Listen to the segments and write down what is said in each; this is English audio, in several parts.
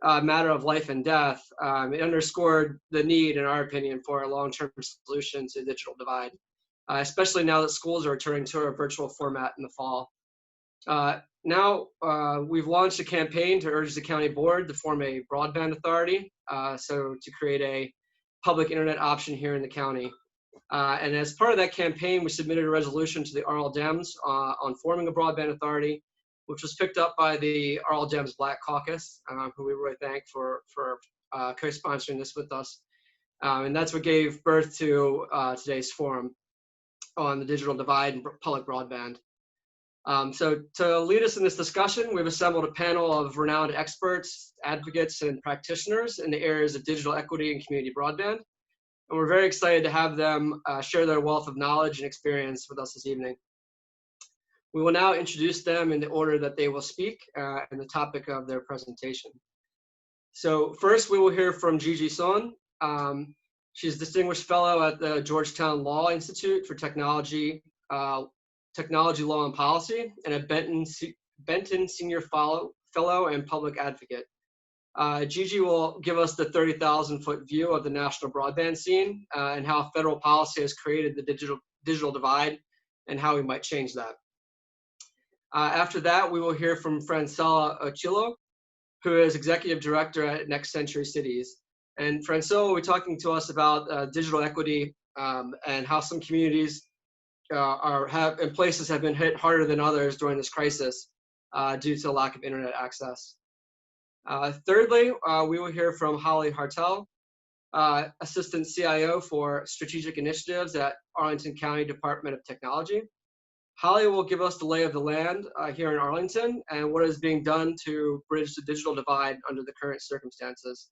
matter of life and death, it underscored the need, in our opinion, for a long-term solution to the digital divide, especially now that schools are returning to a virtual format in the fall. Now we've launched a campaign to urge the county board to form a broadband authority, so to create a public internet option here in the county. And as part of that campaign, we submitted a resolution to the Dems on forming a broadband authority, which was picked up by the Dems Black Caucus, who we really thank for co-sponsoring this with us. And that's what gave birth to today's forum on the digital divide and public broadband. So to lead us in this discussion, we've assembled a panel of renowned experts, advocates, and practitioners in the areas of digital equity and community broadband. And we're very excited to have them share their wealth of knowledge and experience with us this evening. We will now introduce them in the order that they will speak and the topic of their presentation. So first, we will hear from Gigi Sohn. She's a distinguished fellow at the Georgetown Law Institute for Technology, Law and Policy, and a Benton Senior Fellow and Public Advocate. Gigi will give us the 30,000-foot view of the national broadband scene and how federal policy has created the digital divide and how we might change that. After that, we will hear from Francella Ochillo, who is Executive Director at Next Century Cities. And Francella will be talking to us about digital equity and how some communities and places have been hit harder than others during this crisis due to lack of internet access. Thirdly, we will hear from Holly Hartel, Assistant CIO for Strategic Initiatives at Arlington County Department of Technology. Holly will give us the lay of the land here in Arlington and what is being done to bridge the digital divide under the current circumstances.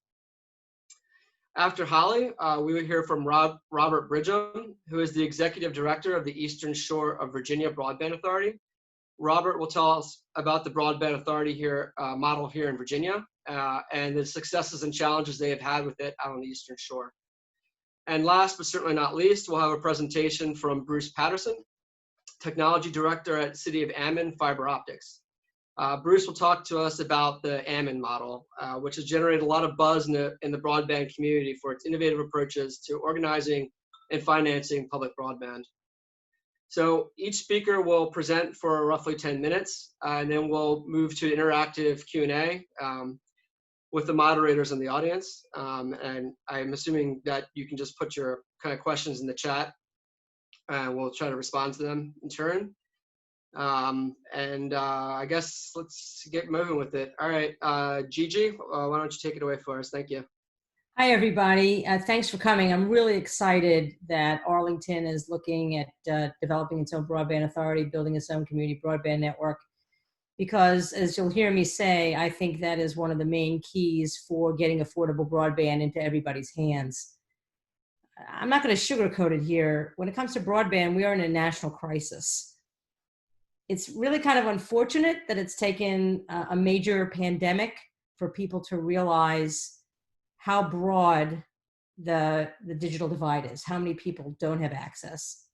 After Holly, we will hear from Robert Bridgham, who is the Executive Director of the Eastern Shore of Virginia Broadband Authority. Robert will tell us about the Broadband Authority model here in Virginia and the successes and challenges they have had with it out on the Eastern Shore. And last but certainly not least, we'll have a presentation from Bruce Patterson, Technology Director at City of Ammon Fiber Optics. Bruce will talk to us about the Ammon model, which has generated a lot of buzz in the broadband community for its innovative approaches to organizing and financing public broadband. So each speaker will present for roughly 10 minutes, and then we'll move to interactive Q&A with the moderators in the audience. And I'm assuming that you can just put your kind of questions in the chat, and we'll try to respond to them in turn. I guess let's get moving with it. All right, Gigi, why don't you take it away for us? Thank you. Hi, everybody. Thanks for coming. I'm really excited that Arlington is looking at developing its own broadband authority, building its own community broadband network, because as you'll hear me say, I think that is one of the main keys for getting affordable broadband into everybody's hands. I'm not going to sugarcoat it here. When it comes to broadband, we are in a national crisis. It's really kind of unfortunate that it's taken a major pandemic for people to realize how broad the digital divide is, how many people don't have access.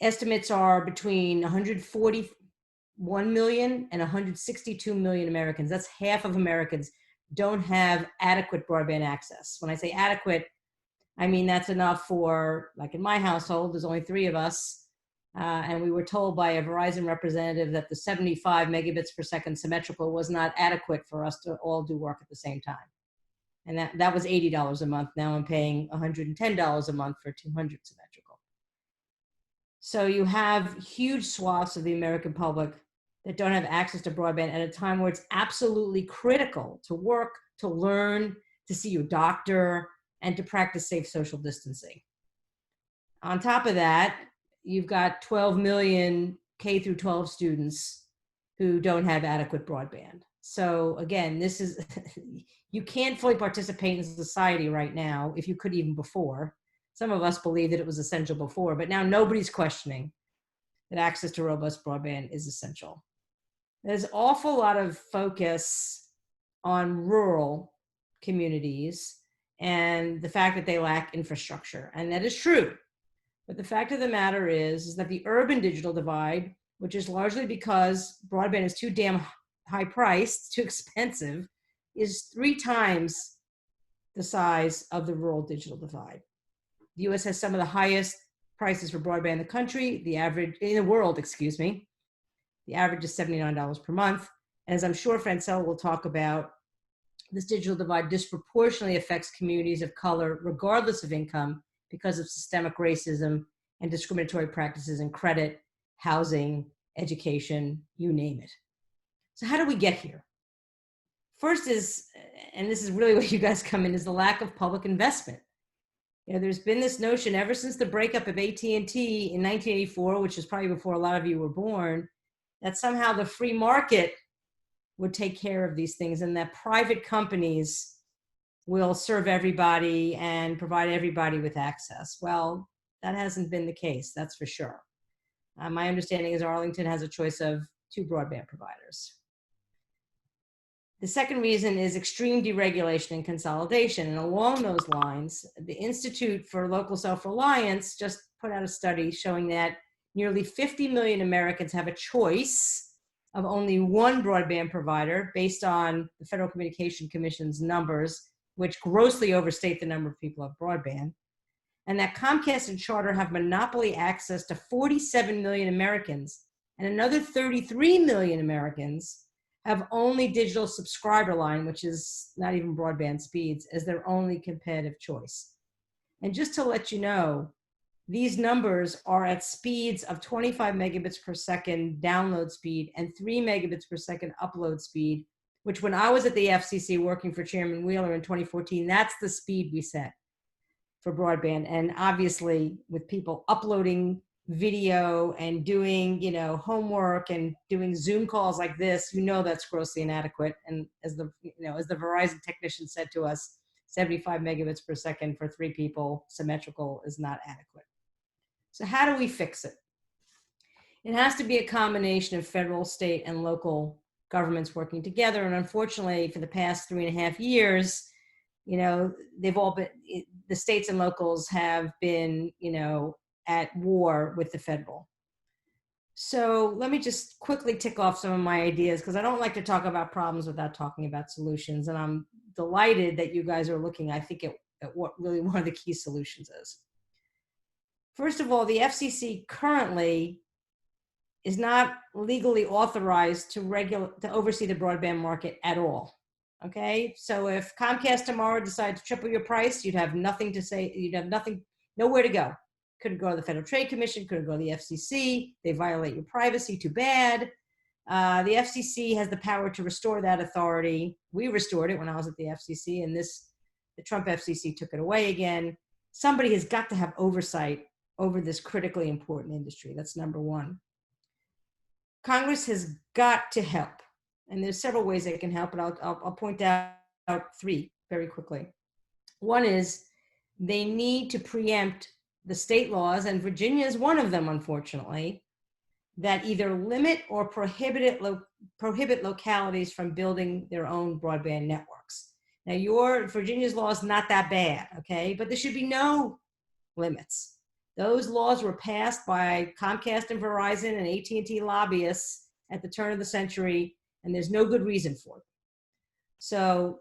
Estimates are between 141 million and 162 million Americans. That's half of Americans don't have adequate broadband access. When I say adequate, I mean that's enough for, like in my household, there's only 3 of us, and we were told by a Verizon representative that the 75 megabits per second symmetrical was not adequate for us to all do work at the same time. And that was $80 a month. Now I'm paying $110 a month for 200 symmetrical. So you have huge swaths of the American public that don't have access to broadband at a time where it's absolutely critical to work, to learn, to see your doctor, and to practice safe social distancing. On top of that, you've got 12 million K through 12 students who don't have adequate broadband. So again, this is, you can't fully participate in society right now if you could even before. Some of us believe that it was essential before, but now nobody's questioning that access to robust broadband is essential. There's an awful lot of focus on rural communities and the fact that they lack infrastructure, and that is true. But the fact of the matter is that the urban digital divide, which is largely because broadband is too damn high priced, too expensive, is 3 times the size of the rural digital divide. The US has some of the highest prices for broadband in the country, the average in the world, excuse me. The average is $79 per month. And as I'm sure Francella will talk about, this digital divide disproportionately affects communities of color, regardless of income, because of systemic racism and discriminatory practices in credit, housing, education, you name it. So how do we get here? First is, and this is really where you guys come in, is the lack of public investment. You know, there's been this notion ever since the breakup of AT&T in 1984, which is probably before a lot of you were born, that somehow the free market would take care of these things and that private companies will serve everybody and provide everybody with access. Well, that hasn't been the case, that's for sure. My understanding is Arlington has a choice of 2 broadband providers. The second reason is extreme deregulation and consolidation. And along those lines, the Institute for Local Self-Reliance just put out a study showing that nearly 50 million Americans have a choice of only 1 broadband provider based on the Federal Communication Commission's numbers, which grossly overstate the number of people of broadband. And that Comcast and Charter have monopoly access to 47 million Americans, and another 33 million Americans have only digital subscriber line, which is not even broadband speeds, as their only competitive choice. And just to let you know, these numbers are at speeds of 25 megabits per second download speed and 3 megabits per second upload speed, which when I was at the FCC working for Chairman Wheeler in 2014, that's the speed we set for broadband. And obviously with people uploading video and doing, you know, homework and doing Zoom calls like this, you know, that's grossly inadequate. And as the Verizon technician said to us, 75 megabits per second for 3 people symmetrical is not adequate. So how do we fix it? It has to be a combination of federal, state, and local governments working together. And unfortunately, for the past 3.5 years, you know, they've all been, the states and locals have been, you know, at war with the federal. So let me just quickly tick off some of my ideas, because I don't like to talk about problems without talking about solutions. And I'm delighted that you guys are looking, I think, at what really one of the key solutions is. First of all, the FCC currently is not legally authorized to oversee the broadband market at all. Okay, so if Comcast tomorrow decided to triple your price, you'd have nothing to say, you'd have nothing, nowhere to go. Couldn't go to the Federal Trade Commission, couldn't go to the FCC, they violate your privacy, too bad. The FCC has the power to restore that authority. We restored it when I was at the FCC, and the Trump FCC took it away again. Somebody has got to have oversight over this critically important industry. That's number one. Congress has got to help. And there's several ways they can help, but I'll point out 3 very quickly. One is they need to preempt the state laws, and Virginia is one of them, unfortunately, that either limit or prohibit localities from building their own broadband networks. Now, Virginia's law is not that bad, okay? But there should be no limits. Those laws were passed by Comcast and Verizon and AT&T lobbyists at the turn of the century, and there's no good reason for it. So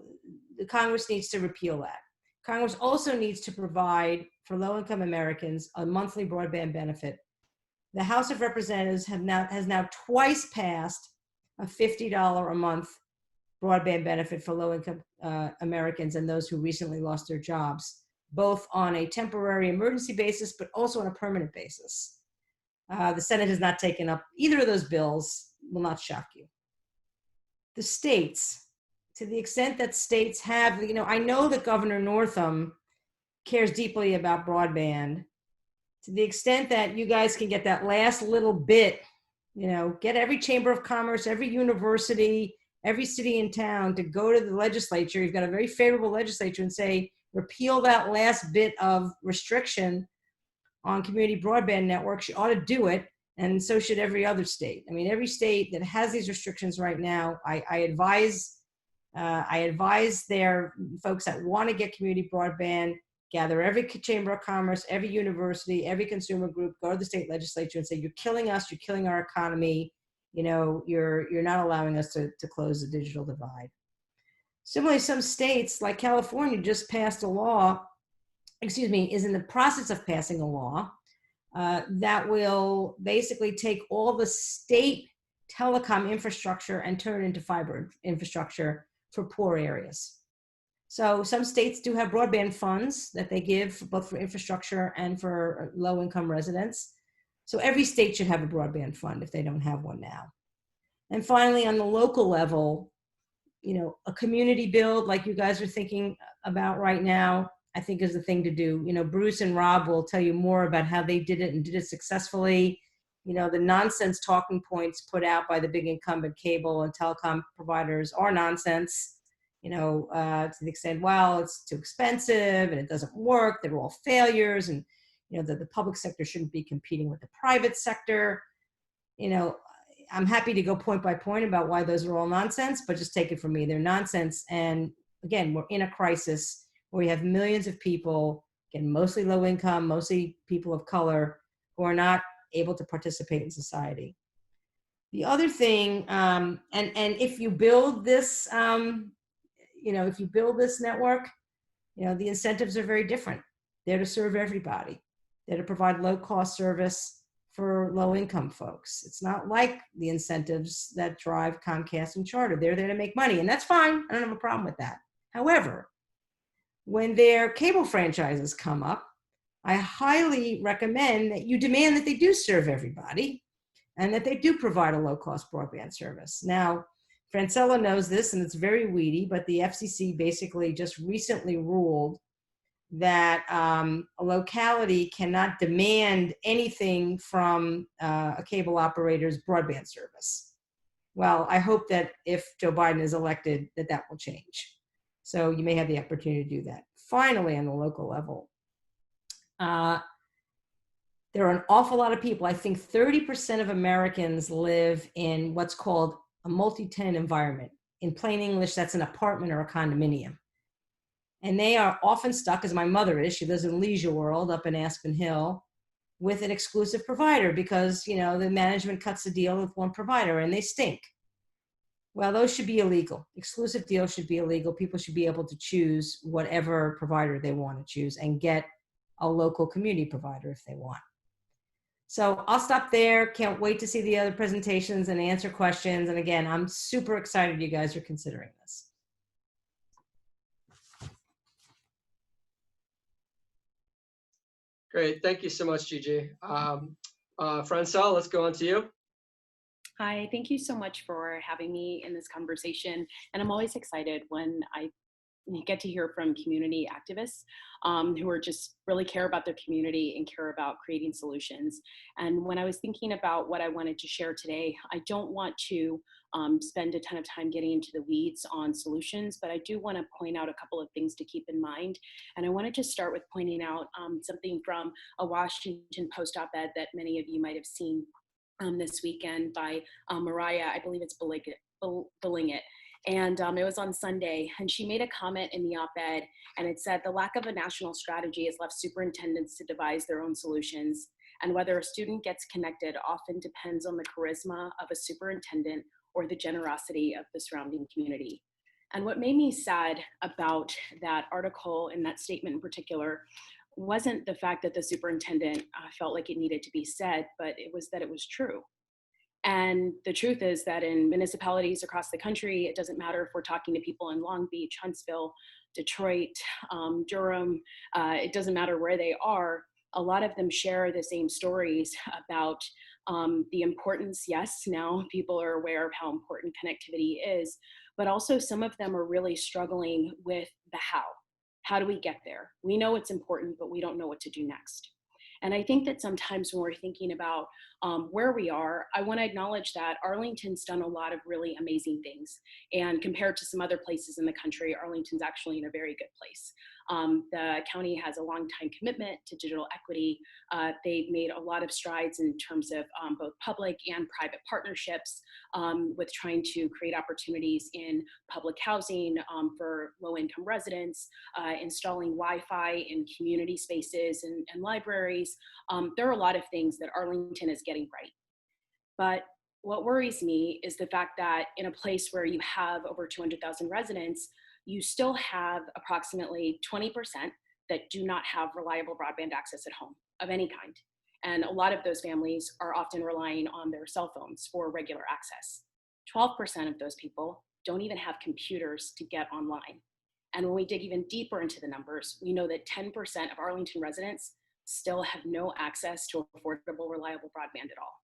the Congress needs to repeal that. Congress also needs to provide for low-income Americans a monthly broadband benefit. The House of Representatives has now twice passed a $50 a month broadband benefit for low-income Americans and those who recently lost their jobs, both on a temporary emergency basis, but also on a permanent basis. The Senate has not taken up either of those bills, will not shock you. The states, to the extent that states have, you know, I know that Governor Northam cares deeply about broadband. To the extent that you guys can get that last little bit, you know, get every chamber of commerce, every university, every city and town to go to the legislature. You've got a very favorable legislature and say, repeal that last bit of restriction on community broadband networks. You ought to do it. And so should every other state. I mean, every state that has these restrictions right now, I advise their folks that want to get community broadband, gather every chamber of commerce, every university, every consumer group, go to the state legislature and say, you're killing us, you're killing our economy, you know, you're not allowing us to close the digital divide. Similarly, some states like California just passed a law, is in the process of passing a law that will basically take all the state telecom infrastructure and turn it into fiber infrastructure for poor areas. So some states do have broadband funds that they give both for infrastructure and for low-income residents. So every state should have a broadband fund if they don't have one now. And finally, on the local level, a community build like you guys are thinking about right now, I think is the thing to do. Bruce and Rob will tell you more about how they did it and did it successfully. The nonsense talking points put out by the big incumbent cable and telecom providers are nonsense, to the extent, well, it's too expensive and it doesn't work. They're all failures. And, the public sector shouldn't be competing with the private sector. I'm happy to go point by point about why those are all nonsense, but just take it from me. They're nonsense. And again, we're in a crisis where we have millions of people, again, mostly low income, mostly people of color, who are not able to participate in society. The other thing, and if you build this, if you build this network, the incentives are very different. They're to serve everybody. They're to provide low-cost service for low-income folks. It's not like the incentives that drive Comcast and Charter. They're there to make money, and that's fine. I don't have a problem with that. However, when their cable franchises come up, I highly recommend that you demand that they do serve everybody and that they do provide a low-cost broadband service. Now, Francella knows this, and it's very weedy, but the FCC basically just recently ruled that a locality cannot demand anything from a cable operator's broadband service. Well, I hope that if Joe Biden is elected, that will change. So you may have the opportunity to do that. Finally, on the local level, there are an awful lot of people. I think 30% of Americans live in what's called a multi-tenant environment. In plain English, that's an apartment or a condominium. And they are often stuck, as my mother is, she lives in Leisure World up in Aspen Hill, with an exclusive provider because, the management cuts the deal with one provider and they stink. Well, those should be illegal. Exclusive deals should be illegal. People should be able to choose whatever provider they want to choose and get a local community provider if they want. So I'll stop there. Can't wait to see the other presentations and answer questions. And again, I'm super excited you guys are considering this. Great. Thank you so much, Gigi. Francella, let's go on to you. Hi, thank you so much for having me in this conversation. And I'm always excited when I get to hear from community activists who are just really care about their community and care about creating solutions. And when I was thinking about what I wanted to share today, I don't want to spend a ton of time getting into the weeds on solutions, but I do want to point out a couple of things to keep in mind. And I wanted to start with pointing out something from a Washington Post op-ed that many of you might have seen this weekend by Mariah, I believe it's Billingit. And it was on Sunday, and she made a comment in the op-ed, and it said, the lack of a national strategy has left superintendents to devise their own solutions, and whether a student gets connected often depends on the charisma of a superintendent or the generosity of the surrounding community. And what made me sad about that article and that statement in particular wasn't the fact that the superintendent felt like it needed to be said, but it was that it was true. And the truth is that in municipalities across the country, it doesn't matter if we're talking to people in Long Beach, Huntsville, Detroit, Durham, it doesn't matter where they are, a lot of them share the same stories about the importance. Yes, now people are aware of how important connectivity is, but also some of them are really struggling with the how. How do we get there? We know it's important, but we don't know what to do next. And I think that sometimes when we're thinking about where we are, I want to acknowledge that Arlington's done a lot of really amazing things. And compared to some other places in the country, Arlington's actually in a very good place. The county has a long time commitment to digital equity. They've made a lot of strides in terms of both public and private partnerships with trying to create opportunities in public housing for low-income residents, installing Wi-Fi in community spaces and libraries. There are a lot of things that Arlington is getting right. But what worries me is the fact that in a place where you have over 200,000 residents, you still have approximately 20% that do not have reliable broadband access at home of any kind. And a lot of those families are often relying on their cell phones for regular access. 12% of those people don't even have computers to get online. And when we dig even deeper into the numbers, we know that 10% of Arlington residents still have no access to affordable, reliable broadband at all.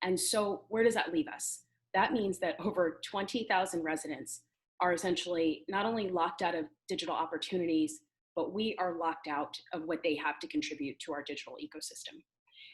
And so where does that leave us? That means that over 20,000 residents are essentially not only locked out of digital opportunities, but we are locked out of what they have to contribute to our digital ecosystem.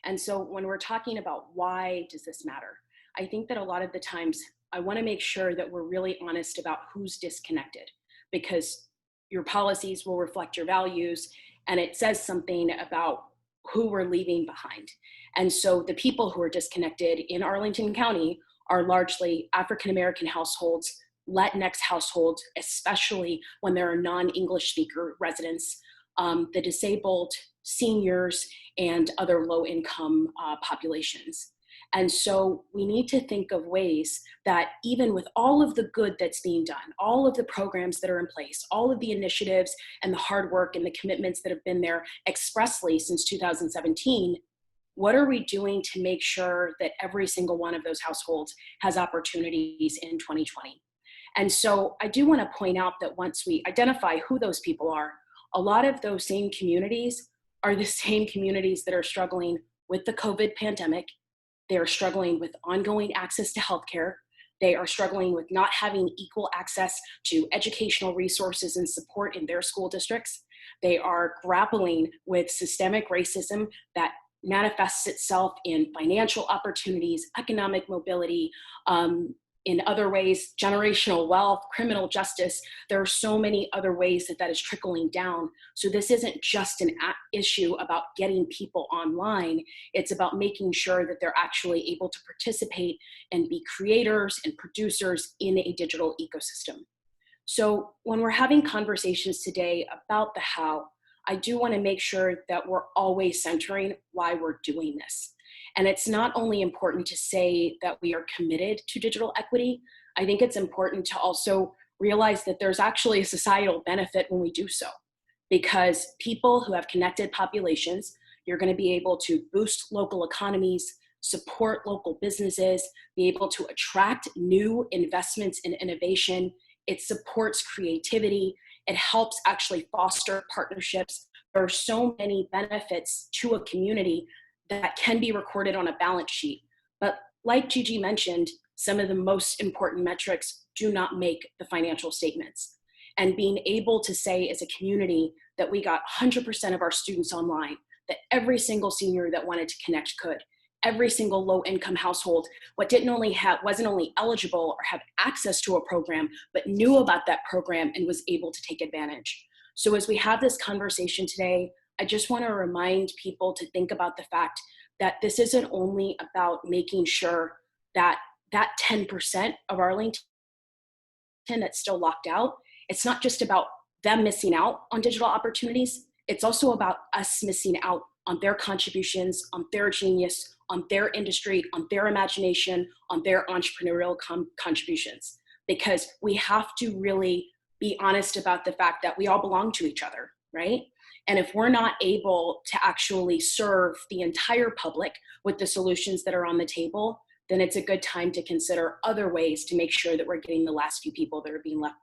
And so when we're talking about why does this matter, I think that a lot of the times I want to make sure that we're really honest about who's disconnected, because your policies will reflect your values, and it says something about who we're leaving behind. And so the people who are disconnected in Arlington County are largely African-American households, Latinx households, especially when there are non-English speaker residents, the disabled, seniors, and other low-income populations. And so we need to think of ways that even with all of the good that's being done, all of the programs that are in place, all of the initiatives and the hard work and the commitments that have been there expressly since 2017, what are we doing to make sure that every single one of those households has opportunities in 2020? And so I do want to point out that once we identify who those people are, a lot of those same communities are the same communities that are struggling with the COVID pandemic. They are struggling with ongoing access to healthcare. They are struggling with not having equal access to educational resources and support in their school districts. They are grappling with systemic racism that manifests itself in financial opportunities, economic mobility, in other ways, generational wealth, criminal justice. There are so many other ways that is trickling down. So this isn't just an issue about getting people online. It's about making sure that they're actually able to participate and be creators and producers in a digital ecosystem. So when we're having conversations today about the how, I do want to make sure that we're always centering why we're doing this. And it's not only important to say that we are committed to digital equity, I think it's important to also realize that there's actually a societal benefit when we do so. Because people who have connected populations, you're going to be able to boost local economies, support local businesses, be able to attract new investments in innovation. It supports creativity. It helps actually foster partnerships. There are so many benefits to a community that can be recorded on a balance sheet. But like Gigi mentioned, some of the most important metrics do not make the financial statements. And being able to say as a community that we got 100% of our students online, that every single senior that wanted to connect could, every single low-income household wasn't only eligible or have access to a program, but knew about that program and was able to take advantage. So as we have this conversation today, I just want to remind people to think about the fact that this isn't only about making sure that that 10% of Arlington that's still locked out, it's not just about them missing out on digital opportunities. It's also about us missing out on their contributions, on their genius, on their industry, on their imagination, on their entrepreneurial contributions. Because we have to really be honest about the fact that we all belong to each other, right? And if we're not able to actually serve the entire public with the solutions that are on the table, then it's a good time to consider other ways to make sure that we're getting the last few people that are being left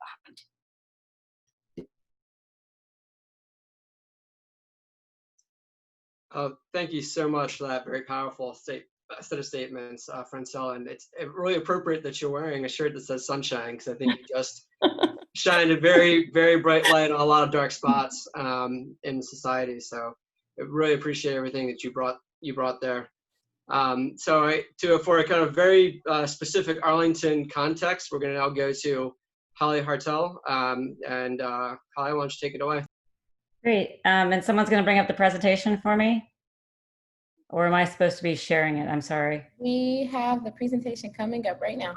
behind. Thank you so much for that very powerful set of statements, Francella. And it's really appropriate that you're wearing a shirt that says sunshine, because I think you just shined a very, very bright light on a lot of dark spots in society. So I really appreciate everything that you brought there. For a kind of very specific Arlington context, we're going to now go to Holly Hartel. Holly, why don't you take it away? Great. And someone's going to bring up the presentation for me? Or am I supposed to be sharing it? I'm sorry. We have the presentation coming up right now.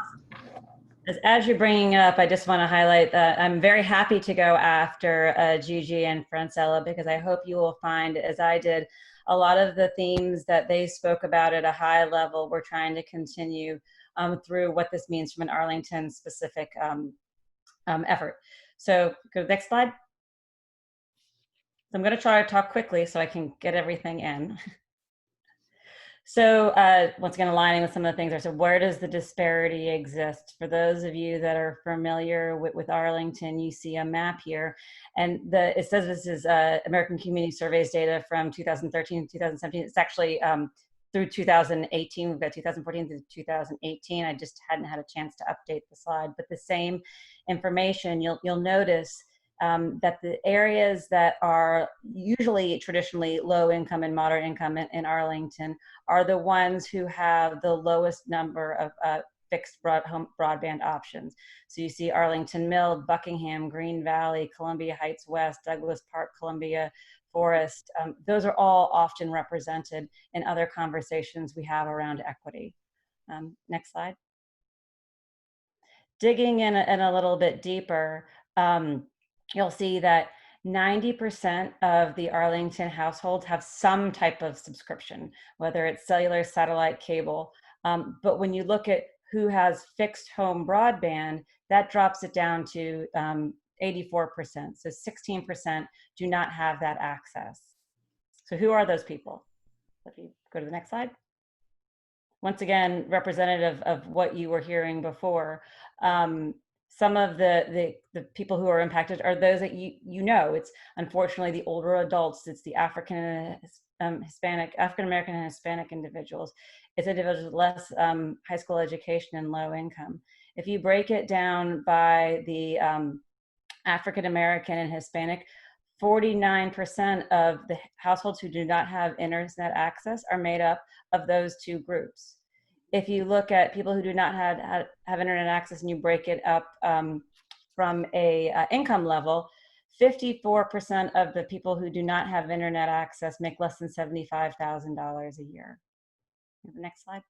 As you're bringing it up, I just want to highlight that I'm very happy to go after Gigi and Francella, because I hope you will find, as I did, a lot of the themes that they spoke about at a high level, we're trying to continue through what this means from an Arlington specific effort. So go to the next slide. I'm going to try to talk quickly so I can get everything in. So once again, aligning with some of the things there. So where does the disparity exist? For those of you that are familiar with Arlington, you see a map here. And it says this is American Community Surveys data from 2013 to 2017. It's actually through 2018. We've got 2014 through 2018. I just hadn't had a chance to update the slide. But the same information, you'll notice that the areas that are usually traditionally low income and moderate income in Arlington are the ones who have the lowest number of fixed home broadband options. So you see Arlington Mill, Buckingham, Green Valley, Columbia Heights West, Douglas Park, Columbia Forest. Those are all often represented in other conversations we have around equity. Next slide. Digging in a little bit deeper, you'll see that 90% of the Arlington households have some type of subscription, whether it's cellular, satellite, cable. But when you look at who has fixed home broadband, that drops it down to 84%. So 16% do not have that access. So who are those people? If you go to the next slide. Once again, representative of what you were hearing before. Some of the people who are impacted are those that you know. It's unfortunately the older adults. It's the African American and Hispanic individuals. It's individuals with less high school education and low income. If you break it down by the African American and Hispanic, 49% of the households who do not have internet access are made up of those two groups. If you look at people who do not have internet access and you break it up from a income level, 54% of the people who do not have internet access make less than $75,000 a year. The next slide.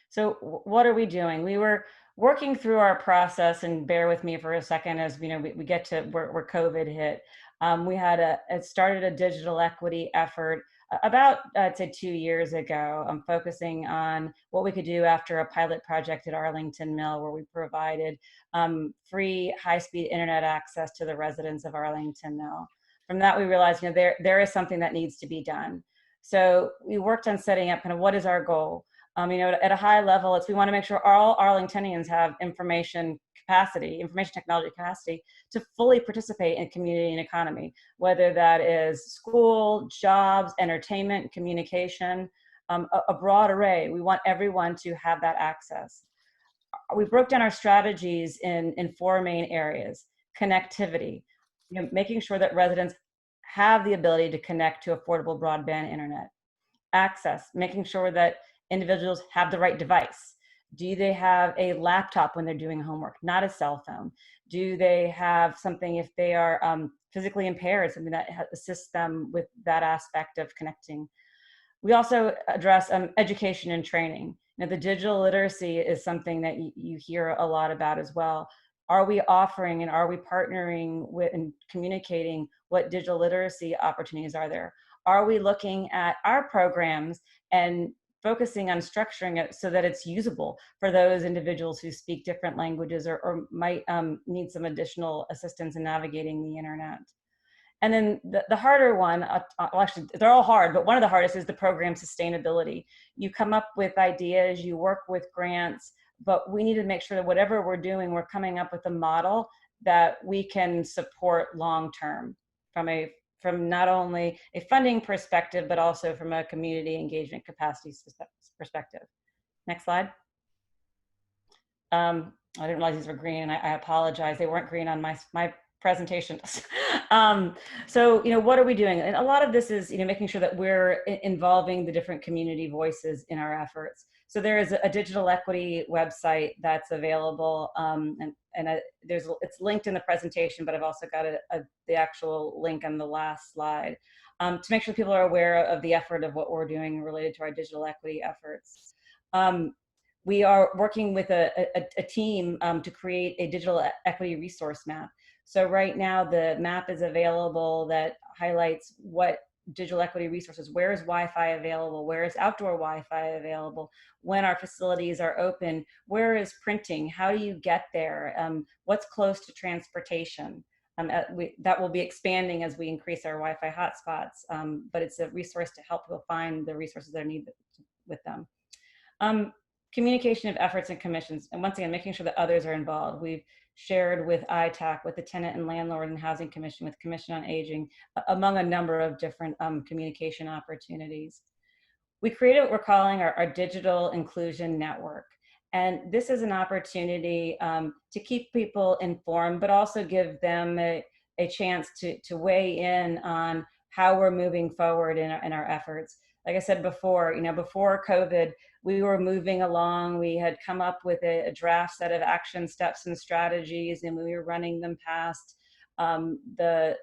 So what are we doing? We were working through our process, and bear with me for a second as we get to where COVID hit. We had started a digital equity effort about, I'd say 2 years ago. I'm focusing on what we could do after a pilot project at Arlington Mill, where we provided free high-speed internet access to the residents of Arlington Mill. From that, we realized there is something that needs to be done. So we worked on setting up kind of what is our goal. At a high level, we want to make sure all Arlingtonians have information technology capacity to fully participate in community and economy, whether that is school, jobs, entertainment, communication, a broad array. We want everyone to have that access. We broke down our strategies in 4 main areas: connectivity, making sure that residents have the ability to connect to affordable broadband internet; access, making sure that individuals have the right device. Do they have a laptop when they're doing homework, not a cell phone? Do they have something if they are physically impaired, something that assists them with that aspect of connecting? We also address education and training. The digital literacy is something that you hear a lot about as well. Are we offering and are we partnering with and communicating what digital literacy opportunities are there? Are we looking at our programs and focusing on structuring it so that it's usable for those individuals who speak different languages or might need some additional assistance in navigating the internet? And then the harder one, well, actually, they're all hard, but one of the hardest is the program sustainability. You come up with ideas, you work with grants, but we need to make sure that whatever we're doing, we're coming up with a model that we can support long-term from not only a funding perspective, but also from a community engagement capacity perspective. Next slide. I didn't realize these were green, and I apologize. They weren't green on my presentation. So, what are we doing? And a lot of this is, making sure that we're involving the different community voices in our efforts. So there is a digital equity website that's available, it's linked in the presentation, but I've also got the actual link on the last slide to make sure people are aware of the effort of what we're doing related to our digital equity efforts. We are working with a team to create a digital equity resource map. So right now the map is available that highlights what digital equity resources. Where is Wi-Fi available? Where is outdoor Wi-Fi available? When our facilities are open, where is printing? How do you get there? What's close to transportation? That will be expanding as we increase our Wi-Fi hotspots, but it's a resource to help people find the resources they need with them. Communication of efforts and commissions, and once again, making sure that others are involved. We've shared with ITAC, with the Tenant and Landlord and Housing Commission, with Commission on Aging, among a number of different communication opportunities. We created what we're calling our Digital Inclusion Network. And this is an opportunity to keep people informed, but also give them a chance to weigh in on how we're moving forward in our efforts. Like I said before, before COVID, we were moving along. We had come up with a draft set of action steps and strategies, and we were running them past the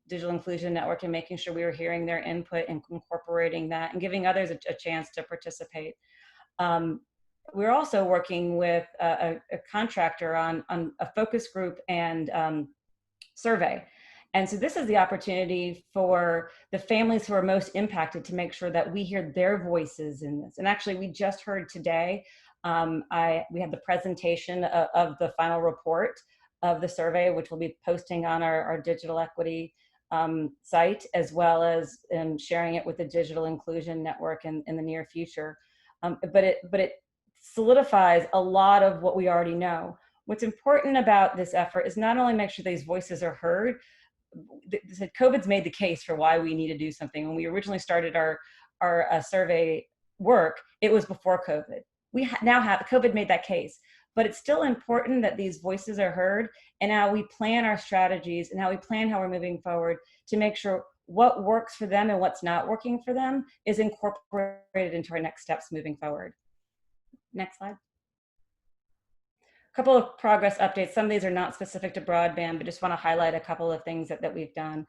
Digital Inclusion Network and making sure we were hearing their input and incorporating that and giving others a chance to participate. We're also working with a contractor on a focus group and survey. And so this is the opportunity for the families who are most impacted to make sure that we hear their voices in this. And actually, we just heard today, we had the presentation of the final report of the survey, which we'll be posting on our digital equity site, as well as sharing it with the Digital Inclusion Network in the near future. But it solidifies a lot of what we already know. What's important about this effort is not only make sure these voices are heard. COVID's made the case for why we need to do something. When we originally started our survey work, it was before COVID. We now have, COVID made that case, but it's still important that these voices are heard, and how we plan our strategies and how we plan how we're moving forward to make sure what works for them and what's not working for them is incorporated into our next steps moving forward. Next slide. A couple of progress updates. Some of these are not specific to broadband, but just want to highlight a couple of things that we've done.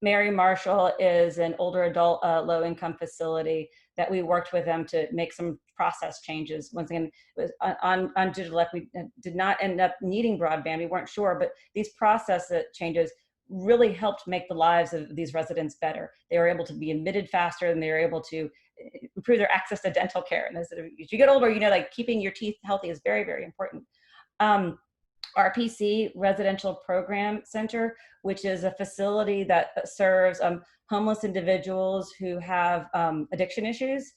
Mary Marshall is an older adult low-income facility that we worked with them to make some process changes. Once again, it was on digital equity. We did not end up needing broadband. We weren't sure, but these process changes really helped make the lives of these residents better. They were able to be admitted faster, and they were able to improve their access to dental care. And as you get older, like keeping your teeth healthy is very, very important. RPC, Residential Program Center, which is a facility that serves homeless individuals who have addiction issues.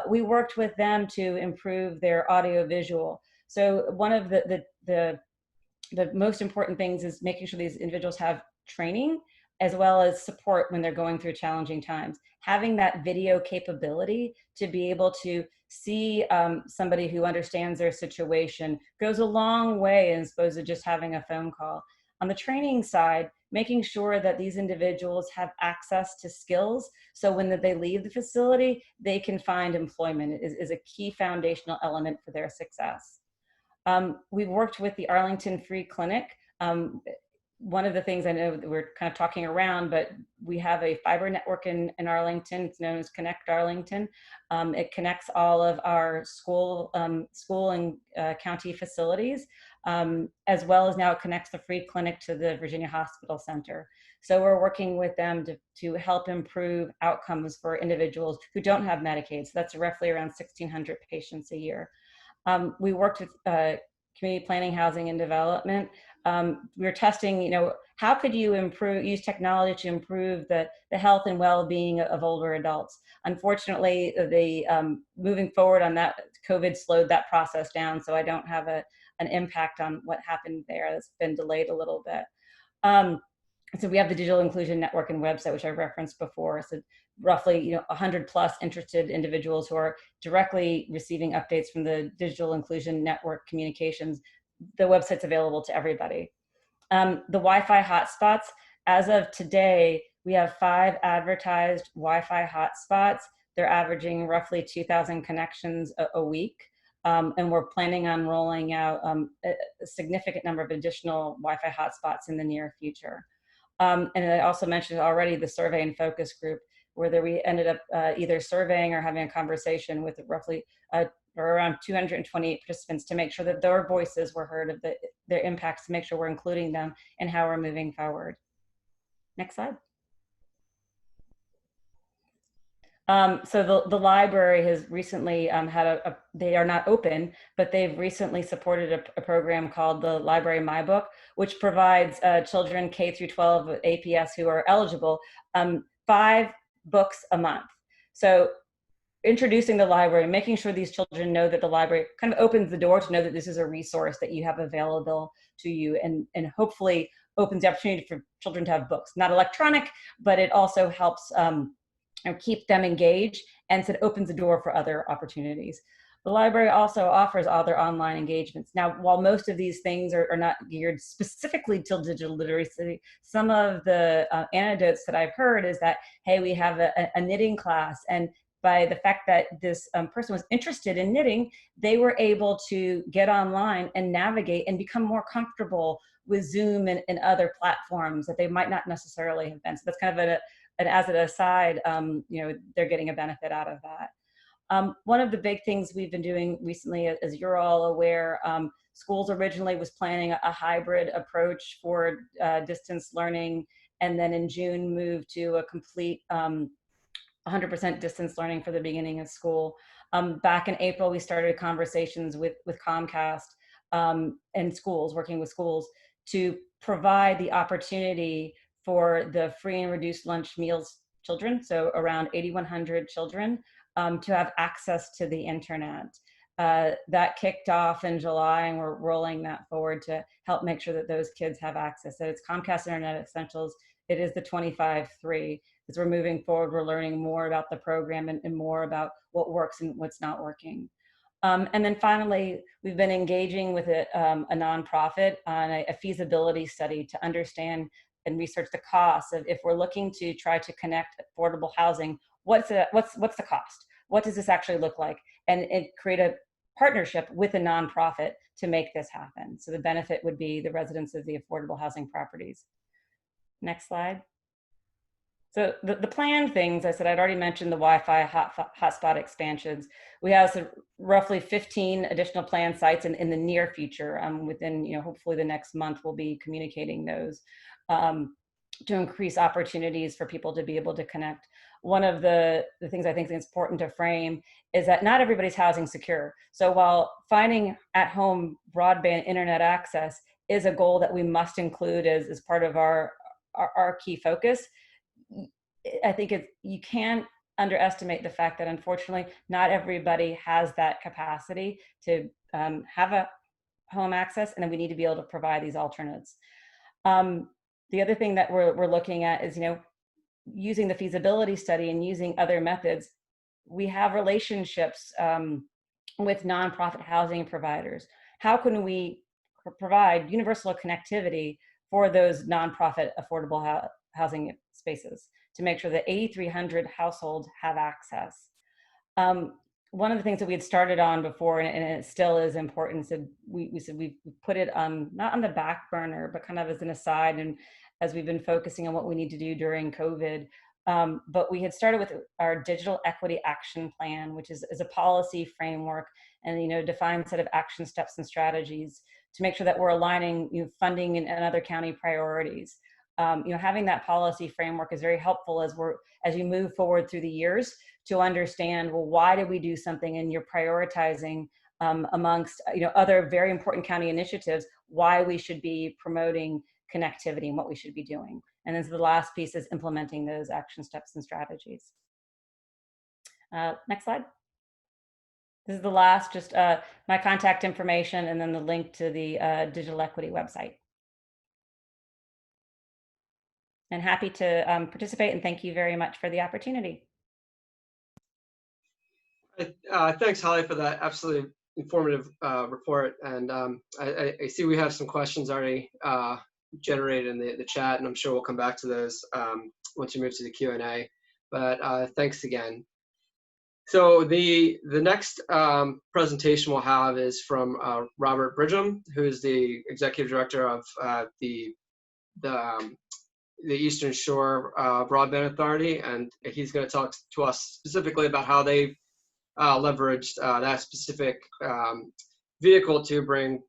We worked with them to improve their audiovisual. So one of the most important things is making sure these individuals have training as well as support when they're going through challenging times. Having that video capability to be able to see somebody who understands their situation goes a long way as opposed to just having a phone call. On the training side, making sure that these individuals have access to skills so when they leave the facility, they can find employment is a key foundational element for their success. We've worked with the Arlington Free Clinic. One of the things I know that we're kind of talking around, but we have a fiber network in Arlington. It's known as Connect Arlington. It connects all of our school and county facilities, as well as now it connects the free clinic to the Virginia Hospital Center. So we're working with them to help improve outcomes for individuals who don't have Medicaid. So that's roughly around 1,600 patients a year. We worked with community planning, housing, and development. We were testing, how could you use technology to improve the health and well-being of older adults? Unfortunately, moving forward on that, COVID slowed that process down, so I don't have an impact on what happened there. It's been delayed a little bit. So we have the Digital Inclusion Network and website, which I referenced before. So roughly 100 plus interested individuals who are directly receiving updates from the Digital Inclusion Network communications. The website's available to everybody. The Wi-Fi hotspots, as of today, we have 5 advertised Wi-Fi hotspots. They're averaging roughly 2,000 connections a week. And we're planning on rolling out a significant number of additional Wi-Fi hotspots in the near future. And I also mentioned already the survey and focus group, where we ended up either surveying or having a conversation with roughly around 228 participants to make sure that their voices were heard of their impacts, to make sure we're including them in how we're moving forward. Next slide. So the library has recently had they are not open, but they've recently supported a program called the Library My Book, which provides children K through 12 with APS who are eligible 5 books a month. So introducing the library, making sure these children know that the library kind of opens the door to know that this is a resource that you have available to you, and hopefully opens the opportunity for children to have books, not electronic, but it also helps keep them engaged, and so it opens the door for other opportunities. The library also offers other online engagements. Now, while most of these things are not geared specifically to digital literacy, some of the anecdotes that I've heard is that, hey, we have a knitting class, and by the fact that this person was interested in knitting, they were able to get online and navigate and become more comfortable with Zoom and other platforms that they might not necessarily have been. So that's kind of an as an aside, they're getting a benefit out of that. One of the big things we've been doing recently, as you're all aware, schools originally was planning a hybrid approach for distance learning, and then in June moved to a complete 100% distance learning for the beginning of school. Back in April, we started conversations with Comcast and schools, working with schools to provide the opportunity for the free and reduced lunch meals children, so around 8,100 children, to have access to the internet. That kicked off in July, and we're rolling that forward to help make sure that those kids have access. So it's Comcast Internet Essentials. It is the 25-3. As we're moving forward, we're learning more about the program and more about what works and what's not working. And then finally, we've been engaging with a nonprofit on a feasibility study to understand and research the costs of, if we're looking to try to connect affordable housing, what's the cost? What does this actually look like? And create a partnership with a nonprofit to make this happen. So the benefit would be the residents of the affordable housing properties. Next slide. So the planned things, I said, I'd already mentioned the Wi-Fi hotspot expansions. We have roughly 15 additional planned sites in the near future. Within, hopefully the next month, we'll be communicating those to increase opportunities for people to be able to connect. One of the things I think is important to frame is that not everybody's housing secure. So while finding at-home broadband internet access is a goal that we must include as part of our key focus, I think you can't underestimate the fact that unfortunately not everybody has that capacity to have a home access, and then we need to be able to provide these alternates. The other thing that we're looking at is, using the feasibility study and using other methods. We have relationships with nonprofit housing providers. How can we provide universal connectivity for those nonprofit affordable housing spaces to make sure that 8,300 households have access? One of the things that we had started on before, and it still is important, so we said we put it not on the back burner, but kind of as an aside, and as we've been focusing on what we need to do during COVID. But we had started with our Digital Equity Action Plan, which is a policy framework and a defined set of action steps and strategies to make sure that we're aligning funding and other county priorities. Having that policy framework is very helpful as you move forward through the years to understand, well, why did we do something, and you're prioritizing amongst other very important county initiatives, why we should be promoting connectivity and what we should be doing. And then so the last piece is implementing those action steps and strategies. Next slide. This is the last, just my contact information, and then the link to the Digital Equity website. And happy to participate, and thank you very much for the opportunity. Thanks, Holly, for that absolutely informative report. And I see we have some questions already generated in the chat, and I'm sure we'll come back to those once you move to the Q&A. But thanks again. So the next presentation we'll have is from Robert Bridgham, who is the executive director of the Eastern Shore Broadband Authority, and he's going to talk to us specifically about how they've leveraged that specific vehicle to bring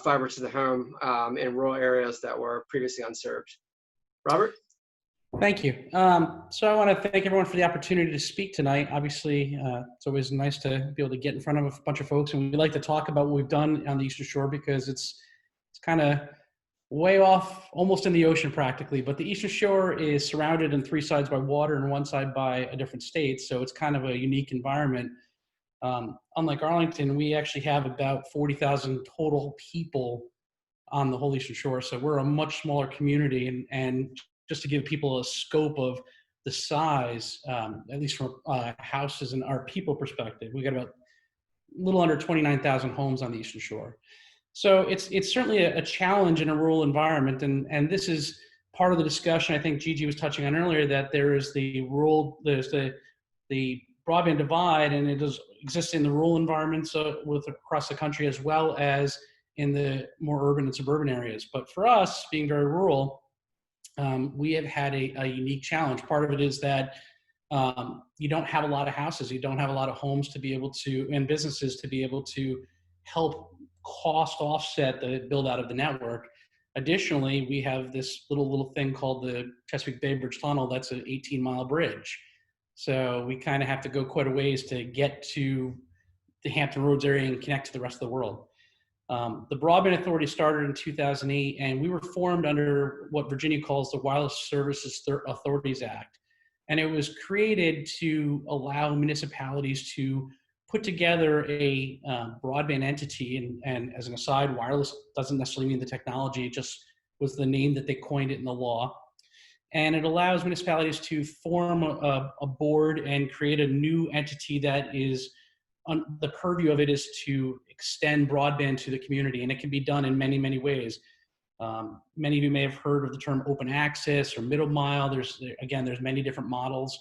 fiber to the home in rural areas that were previously unserved. Robert? Thank you. So I want to thank everyone for the opportunity to speak tonight. Obviously, it's always nice to be able to get in front of a bunch of folks, and we like to talk about what we've done on the Eastern Shore because it's kind of way off, almost in the ocean practically. But the Eastern Shore is surrounded on three sides by water and one side by a different state, so it's kind of a unique environment. Unlike Arlington, we actually have about 40,000 total people on the whole Eastern Shore, so we're a much smaller community, and just to give people a scope of the size, at least from houses and our people perspective, we got about a little under 29,000 homes on the Eastern Shore. So it's certainly a challenge in a rural environment, and this is part of the discussion I think Gigi was touching on earlier, that there's the broadband divide, and it exists in the rural environments across the country as well as in the more urban and suburban areas. But for us, being very rural, we have had a unique challenge. Part of it is that you don't have a lot of houses, you don't have a lot of homes to be able to, and businesses to be able to help cost offset the build out of the network. Additionally, we have this little thing called the Chesapeake Bay Bridge Tunnel. That's an 18-mile bridge. So we kind of have to go quite a ways to get to the Hampton Roads area and connect to the rest of the world. The Broadband Authority started in 2008, and we were formed under what Virginia calls the Wireless Services Authorities Act. And it was created to allow municipalities to put together a broadband entity. And as an aside, wireless doesn't necessarily mean the technology, it just was the name that they coined it in the law. And it allows municipalities to form a board and create a new entity that is, the purview of it is to extend broadband to the community, and it can be done in many, many ways. Many of you may have heard of the term open access or middle mile. There's many different models.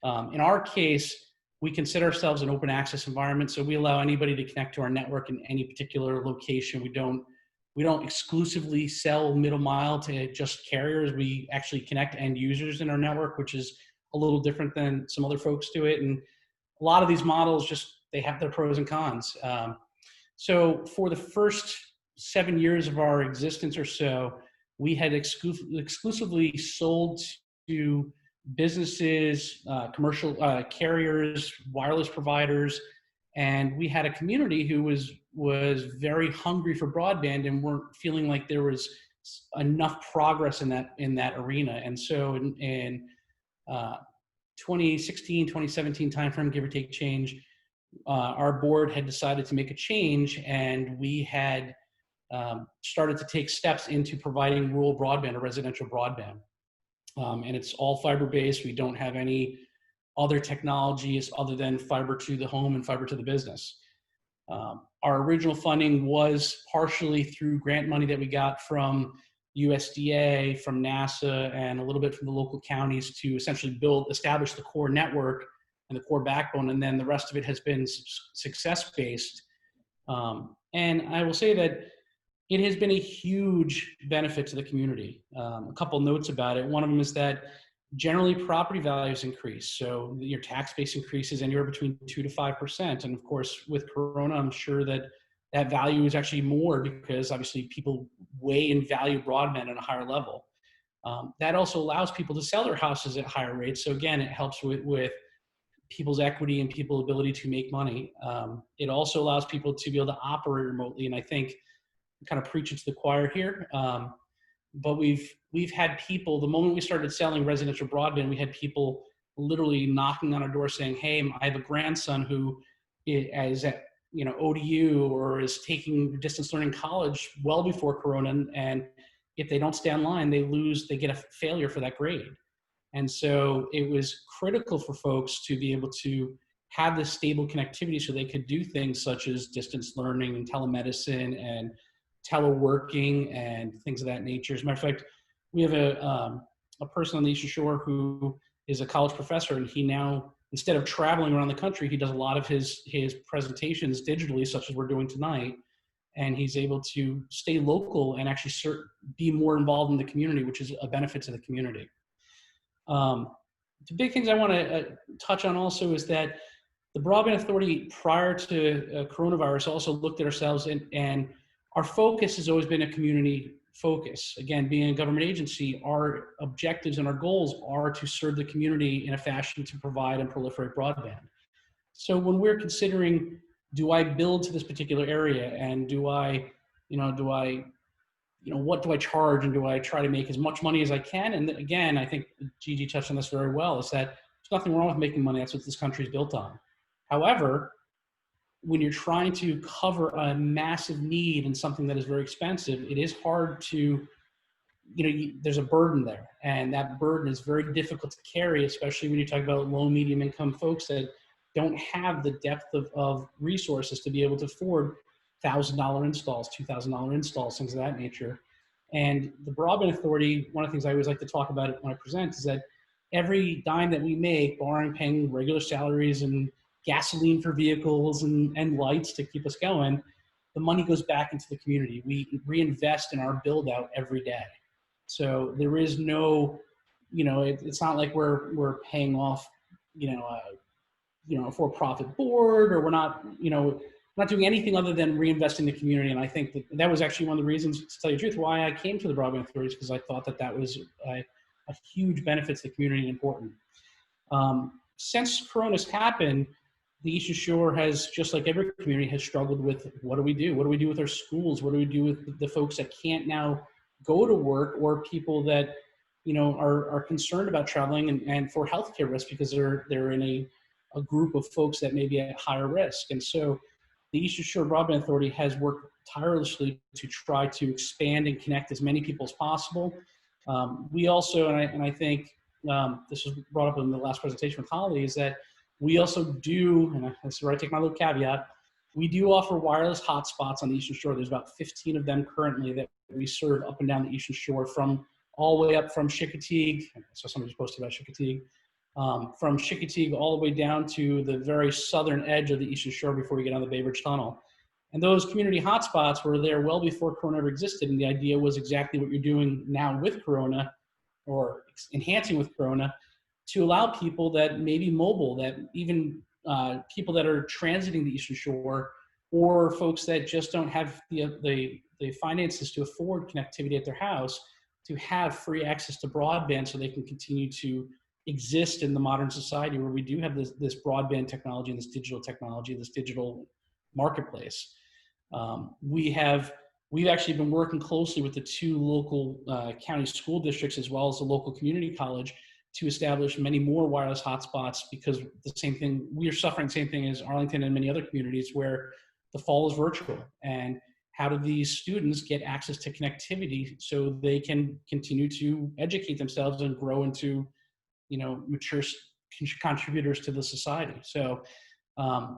In our case, we consider ourselves an open access environment, so we allow anybody to connect to our network in any particular location. We don't exclusively sell middle mile to just carriers. We actually connect end users in our network, which is a little different than some other folks do it. And a lot of these models they have their pros and cons. So for the first 7 years of our existence or so, we had exclusively sold to businesses, commercial carriers, wireless providers, and we had a community who was very hungry for broadband and weren't feeling like there was enough progress in that arena. And so in 2016, 2017 timeframe, give or take change, our board had decided to make a change, and we had started to take steps into providing rural broadband or residential broadband. And it's all fiber based. We don't have any other technologies other than fiber to the home and fiber to the business. Our original funding was partially through grant money that we got from USDA, from NASA, and a little bit from the local counties to essentially establish the core network and the core backbone, and then the rest of it has been success-based. And I will say that it has been a huge benefit to the community. A couple notes about it. One of them is that generally property values increase. So your tax base increases anywhere between 2 to 5%. And of course, with Corona, I'm sure that value is actually more because obviously people weigh and value broadband at a higher level. That also allows people to sell their houses at higher rates. So again, it helps with people's equity and people's ability to make money. It also allows people to be able to operate remotely. And I think I'm kind of preaching to the choir here. But we've had people, the moment we started selling residential broadband, we had people literally knocking on our door saying, hey, I have a grandson who is at ODU or is taking distance learning college well before Corona, and if they don't stay online, they get a failure for that grade. And so it was critical for folks to be able to have this stable connectivity so they could do things such as distance learning and telemedicine and teleworking and things of that nature. As a matter of fact, we have a person on the Eastern Shore who is a college professor, and he now, instead of traveling around the country, he does a lot of his presentations digitally, such as we're doing tonight, and he's able to stay local and actually be more involved in the community, which is a benefit to the community. The big things I want to touch on also is that the Broadband Authority prior to coronavirus also looked at ourselves, and our focus has always been a community focus. Again, being a government agency, our objectives and our goals are to serve the community in a fashion to provide and proliferate broadband. So when we're considering, do I build to this particular area, and what do I charge, and do I try to make as much money as I can? And again, I think Gigi touched on this very well, is that there's nothing wrong with making money. That's what this country is built on. However, when you're trying to cover a massive need and something that is very expensive, it is hard to, there's a burden there. And that burden is very difficult to carry, especially when you talk about low, medium income folks that don't have the depth of resources to be able to afford $1,000 installs, $2,000 installs, things of that nature. And the Broadband Authority, one of the things I always like to talk about when I present is that every dime that we make, barring paying regular salaries and gasoline for vehicles and lights to keep us going, the money goes back into the community. We reinvest in our build out every day. So there is no, it's not like we're paying off, a for-profit board, or we're not doing anything other than reinvesting in the community. And I think that was actually one of the reasons, to tell you the truth, why I came to the Broadband Authority, because I thought that was a huge benefit to the community and important. Since Corona's happened, the Eastern Shore has, just like every community, has struggled with, what do we do? What do we do with our schools? What do we do with the folks that can't now go to work, or people that, are concerned about traveling and for healthcare risk because they're in a group of folks that may be at higher risk. And so the Eastern Shore Broadband Authority has worked tirelessly to try to expand and connect as many people as possible. We also, and I think this was brought up in the last presentation with Holly, is that we also do, and this is where I take my little caveat, we do offer wireless hotspots on the Eastern Shore. There's about 15 of them currently that we serve up and down the Eastern Shore, from all the way up from Chickatee. So somebody just posted about Chickatee. From Chickatee all the way down to the very southern edge of the Eastern Shore before you get on the Bay Bridge Tunnel. And those community hotspots were there well before Corona ever existed. And the idea was exactly what you're doing now with Corona, or enhancing with Corona, to allow people that may be mobile, that even people that are transiting the Eastern Shore, or folks that just don't have the finances to afford connectivity at their house, to have free access to broadband so they can continue to exist in the modern society where we do have this broadband technology and this digital technology, this digital marketplace. We've actually been working closely with the two local county school districts, as well as the local community college, to establish many more wireless hotspots, because the same thing, we are suffering the same thing as Arlington and many other communities, where the fall is virtual. And how do these students get access to connectivity so they can continue to educate themselves and grow into, mature contributors to the society? So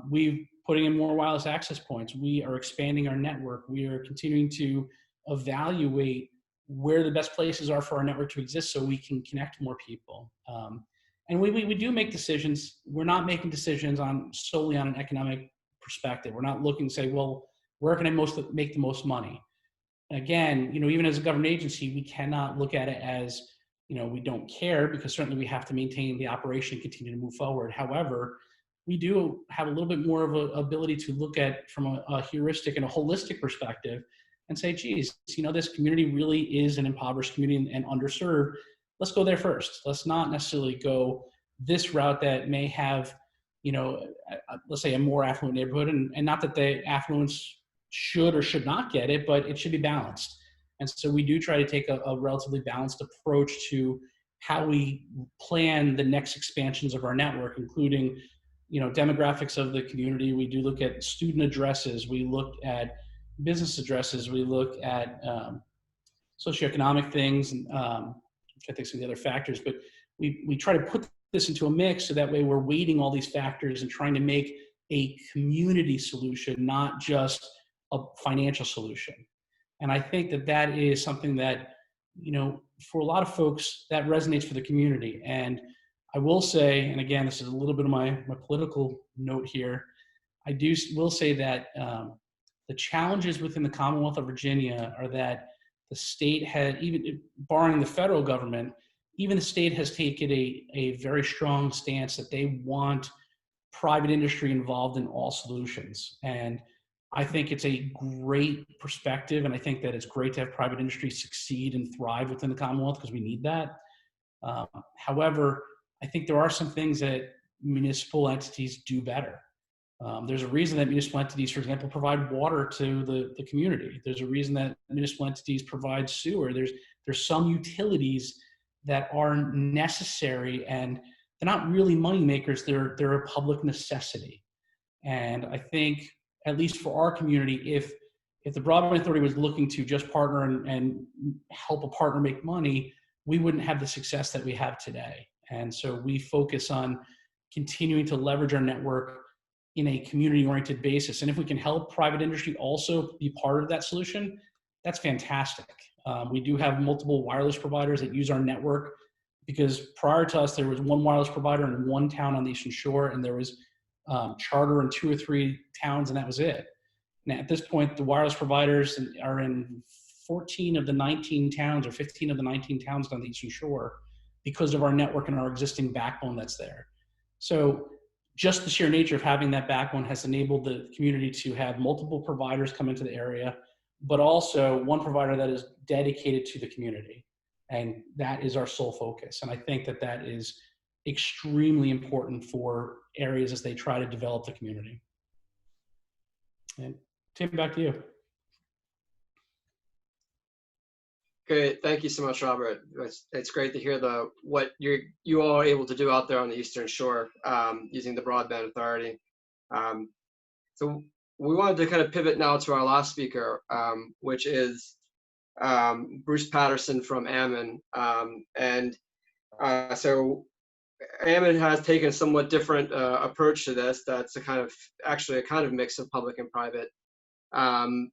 we've putting in more wireless access points. We are expanding our network. We are continuing to evaluate where the best places are for our network to exist so we can connect more people. And we do make decisions. We're not making decisions solely on an economic perspective. We're not looking to say, well, where can I make the most money? Again, even as a government agency, we cannot look at it as, we don't care, because certainly we have to maintain the operation and continue to move forward. However, we do have a little bit more of an ability to look at from a heuristic and a holistic perspective and say, geez, this community really is an impoverished community and underserved. Let's go there first. Let's not necessarily go this route that may have, let's say, a more affluent neighborhood, and not that the affluence should or should not get it, but it should be balanced. And so we do try to take a relatively balanced approach to how we plan the next expansions of our network, including, demographics of the community. We do look at student addresses. We look at business addresses. We look at socioeconomic things, and I think some of the other factors. But we try to put this into a mix so that way we're weighting all these factors and trying to make a community solution, not just a financial solution. And I think that is something that, for a lot of folks, that resonates for the community. And I will say, and again, this is a little bit of my political note here, will say that the challenges within the Commonwealth of Virginia are that the state had, even barring the federal government, even the state has taken a very strong stance that they want private industry involved in all solutions. And I think it's a great perspective, and I think that it's great to have private industry succeed and thrive within the Commonwealth because we need that. However, I think there are some things that municipal entities do better. There's a reason that municipal entities, for example, provide water to the community. There's a reason that municipal entities provide sewer. There's some utilities that are necessary, and they're not really money makers. They're a public necessity. And I think, at least for our community, if the Broadband Authority was looking to just partner and help a partner make money, we wouldn't have the success that we have today. And so we focus on continuing to leverage our network in a community-oriented basis. And if we can help private industry also be part of that solution, that's fantastic. We do have multiple wireless providers that use our network, because prior to us, there was one wireless provider in one town on the Eastern Shore, and there was Charter in 2 or 3 towns, and that was it. Now, at this point, the wireless providers are in 14 of the 19 towns, or 15 of the 19 towns on the Eastern Shore, because of our network and our existing backbone that's there. So just the sheer nature of having that backbone has enabled the community to have multiple providers come into the area, but also one provider that is dedicated to the community. And that is our sole focus. And I think that that is extremely important for areas as they try to develop the community. And Tim, back to you. Great, thank you so much, Robert. It's great to hear what you all are able to do out there on the Eastern Shore using the Broadband Authority. So we wanted to kind of pivot now to our last speaker, which is Bruce Patterson from Ammon. So Ammon has taken a somewhat different approach to this. That's actually a kind of mix of public and private. I'll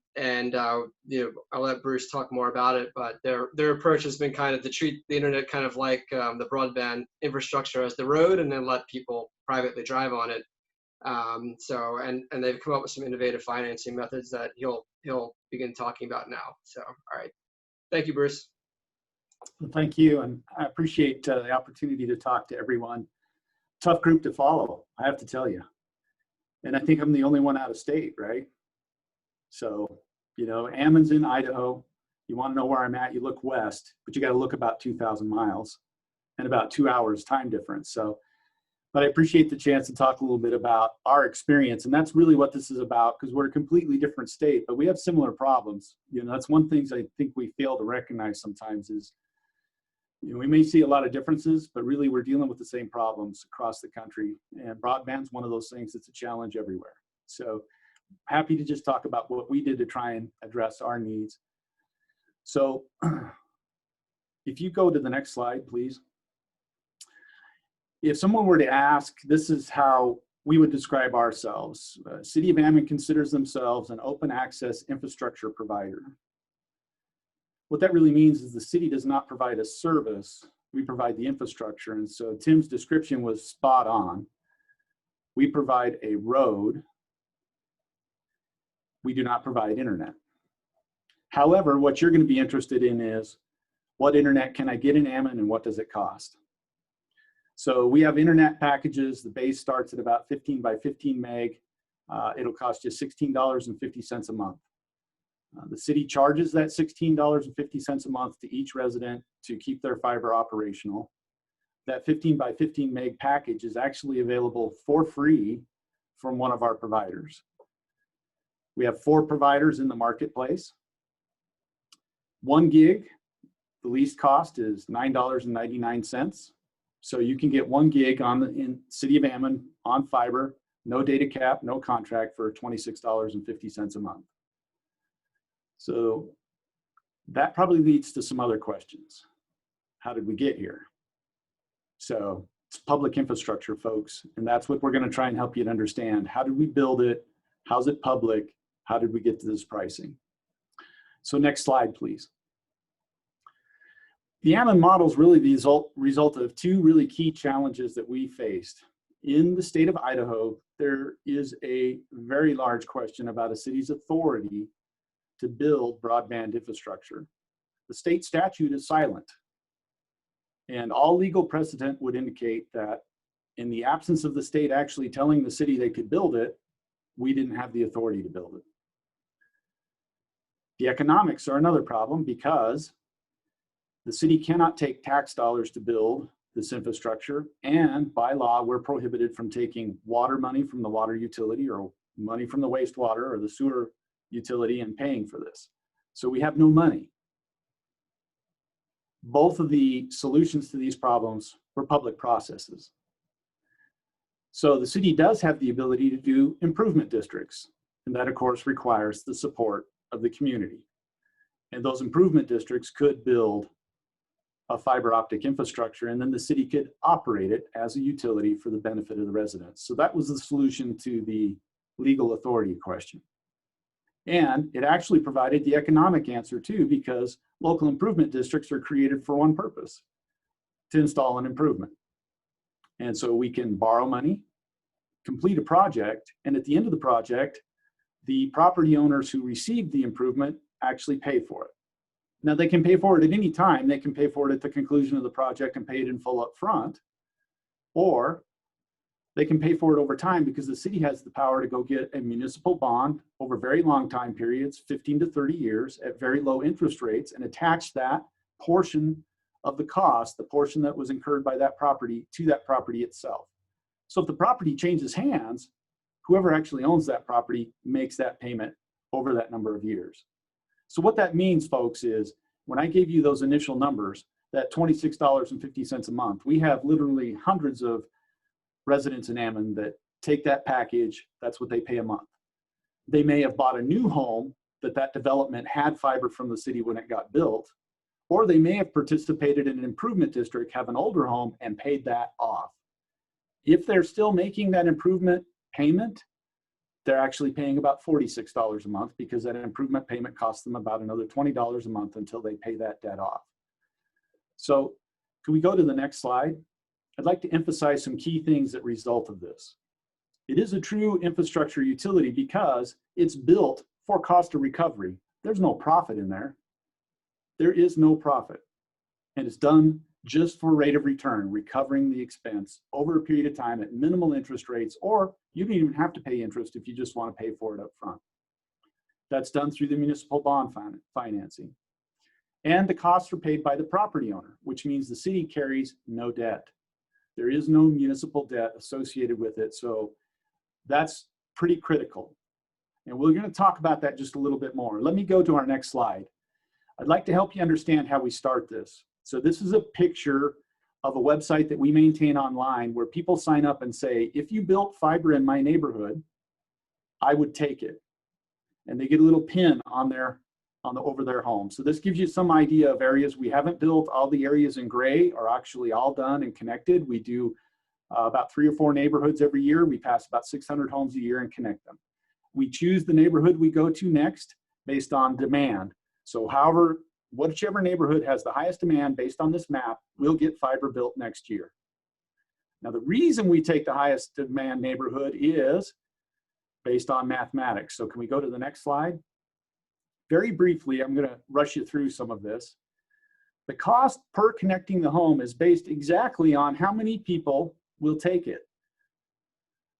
let Bruce talk more about it, but their approach has been kind of to treat the internet kind of like the broadband infrastructure as the road, and then let people privately drive on it. And they've come up with some innovative financing methods that he'll begin talking about now. So, all right. Thank you, Bruce. Well, thank you. And I appreciate the opportunity to talk to everyone. Tough group to follow, I have to tell you. And I think I'm the only one out of state, right? So, Ammon's in Idaho. You want to know where I'm at, you look west, but you got to look about 2,000 miles and about 2 hours time difference. So, but I appreciate the chance to talk a little bit about our experience. And that's really what this is about, because we're a completely different state, but we have similar problems. That's one thing I think we fail to recognize sometimes is, we may see a lot of differences, but really we're dealing with the same problems across the country. And broadband's one of those things that's a challenge everywhere. So happy to just talk about what we did to try and address our needs. So if you go to the next slide, please. If someone were to ask, this is how we would describe ourselves. City of Ammon considers themselves an open access infrastructure provider. What that really means is the city does not provide a service, we provide the infrastructure. And so Tim's description was spot on. We provide a road. We do not provide internet. However, what you're going to be interested in is, what internet can I get in Ammon and what does it cost? So we have internet packages. The base starts at about 15 by 15 meg. It'll cost you $16.50 a month. The city charges that $16.50 a month to each resident to keep their fiber operational. That 15 by 15 meg package is actually available for free from one of our providers. We have 4 providers in the marketplace. 1 gig, the least cost is $9.99. So you can get 1 gig in City of Ammon on fiber, no data cap, no contract, for $26.50 a month. So that probably leads to some other questions. How did we get here? So it's public infrastructure, folks, and that's what we're going to try and help you to understand. How did we build it? How's it public? How did we get to this pricing? So next slide, please. The Ammon model is really the result of 2 really key challenges that we faced. In the state of Idaho, there is a very large question about a city's authority to build broadband infrastructure. The state statute is silent, and all legal precedent would indicate that in the absence of the state actually telling the city they could build it, we didn't have the authority to build it. The economics are another problem because the city cannot take tax dollars to build this infrastructure, and by law, we're prohibited from taking water money from the water utility or money from the wastewater or the sewer utility and paying for this. So we have no money. Both of the solutions to these problems were public processes. So the city does have the ability to do improvement districts, and that of course requires the support of the community. And those improvement districts could build a fiber optic infrastructure, and then the city could operate it as a utility for the benefit of the residents. So that was the solution to the legal authority question. And it actually provided the economic answer too, because local improvement districts are created for one purpose: to install an improvement. And so we can borrow money, complete a project, and at the end of the project, the property owners who received the improvement actually pay for it. Now they can pay for it at any time. They can pay for it at the conclusion of the project and pay it in full up front, or they can pay for it over time because the city has the power to go get a municipal bond over very long time periods, 15 to 30 years at very low interest rates, and attach that portion of the cost, the portion that was incurred by that property, to that property itself. So if the property changes hands, whoever actually owns that property makes that payment over that number of years. So what that means, folks, is when I gave you those initial numbers, that $26.50 a month, we have literally hundreds of residents in Ammon that take that package. That's what they pay a month. They may have bought a new home that development had fiber from the city when it got built, or they may have participated in an improvement district, have an older home, and paid that off. If they're still making that improvement payment, they're actually paying about $46 a month because that improvement payment costs them about another $20 a month until they pay that debt off. So can we go to the next slide? I'd like to emphasize some key things that result of this. It is a true infrastructure utility because it's built for cost of recovery. There's no profit in there. There is no profit. And it's done just for rate of return, recovering the expense over a period of time at minimal interest rates, or you don't even have to pay interest if you just want to pay for it up front. That's done through the municipal bond financing. And the costs are paid by the property owner, which means the city carries no debt. There is no municipal debt associated with it, so that's pretty critical. And we're going to talk about that just a little bit more. Let me go to our next slide. I'd like to help you understand how we start this. So this is a picture of a website that we maintain online where people sign up and say, if you built fiber in my neighborhood, I would take it. And they get a little pin on over their home. So this gives you some idea of areas we haven't built. All the areas in gray are actually all done and connected. We do about 3 or 4 neighborhoods every year. We pass about 600 homes a year and connect them. We choose the neighborhood we go to next based on demand. So whichever neighborhood has the highest demand based on this map, we'll get fiber built next year. Now, the reason we take the highest demand neighborhood is based on mathematics. So can we go to the next slide? Very briefly, I'm going to rush you through some of this. The cost per connecting the home is based exactly on how many people will take it.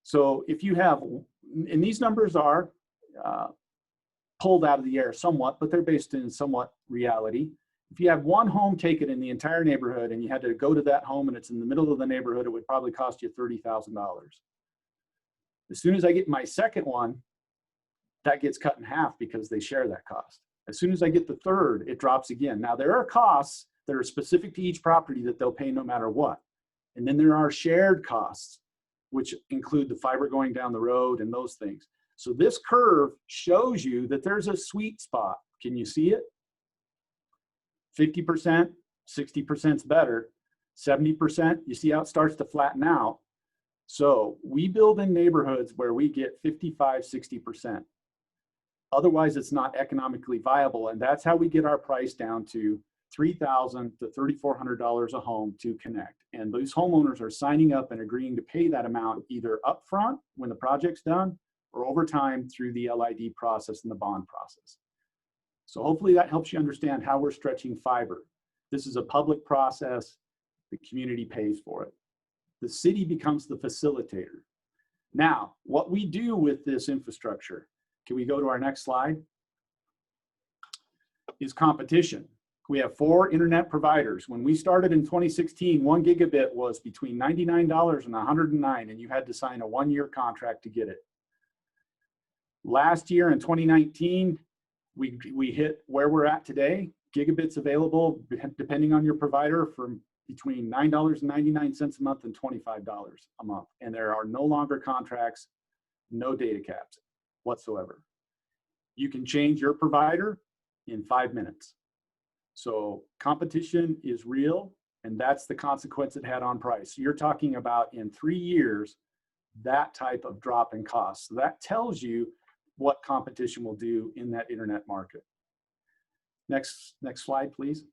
So if you have, and these numbers are pulled out of the air somewhat, but they're based in somewhat reality. If you have one home take it in the entire neighborhood and you had to go to that home and it's in the middle of the neighborhood, it would probably cost you $30,000. As soon as I get my second one, that gets cut in half because they share that cost. As soon as I get the third, it drops again. Now there are costs that are specific to each property that they'll pay no matter what. And then there are shared costs, which include the fiber going down the road and those things. So this curve shows you that there's a sweet spot. Can you see it? 50%, 60% is better. 70%, you see how it starts to flatten out. So we build in neighborhoods where we get 55, 60%. Otherwise, it's not economically viable. And that's how we get our price down to $3,000 to $3,400 a home to connect. And those homeowners are signing up and agreeing to pay that amount either upfront when the project's done or over time through the LID process and the bond process. So hopefully that helps you understand how we're stretching fiber. This is a public process. The community pays for it. The city becomes the facilitator. Now, what we do with this infrastructure, can we go to our next slide? is competition. We have 4 internet providers. When we started in 2016, 1 gigabit was between $99 and $109, and you had to sign a 1-year contract to get it. Last year in 2019, we hit where we're at today. Gigabits available, depending on your provider, from between $9.99 a month and $25 a month. And there are no longer contracts, no data caps whatsoever. You can change your provider in 5 minutes. So competition is real, and that's the consequence it had on price. You're talking about in 3 years, that type of drop in cost. So that tells you what competition will do in that internet market. Next slide, please.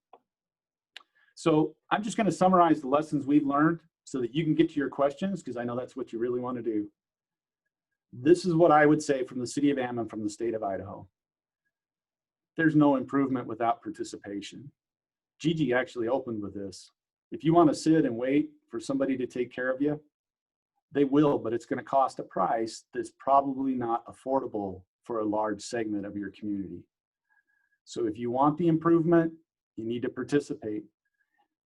So I'm just going to summarize the lessons we've learned so that you can get to your questions, because I know that's what you really want to do. This is what I would say from the city of Ammon, from the state of Idaho. There's no improvement without participation. Gigi actually opened with this. If you want to sit and wait for somebody to take care of you, they will, but it's going to cost a price that's probably not affordable for a large segment of your community. So if you want the improvement, you need to participate.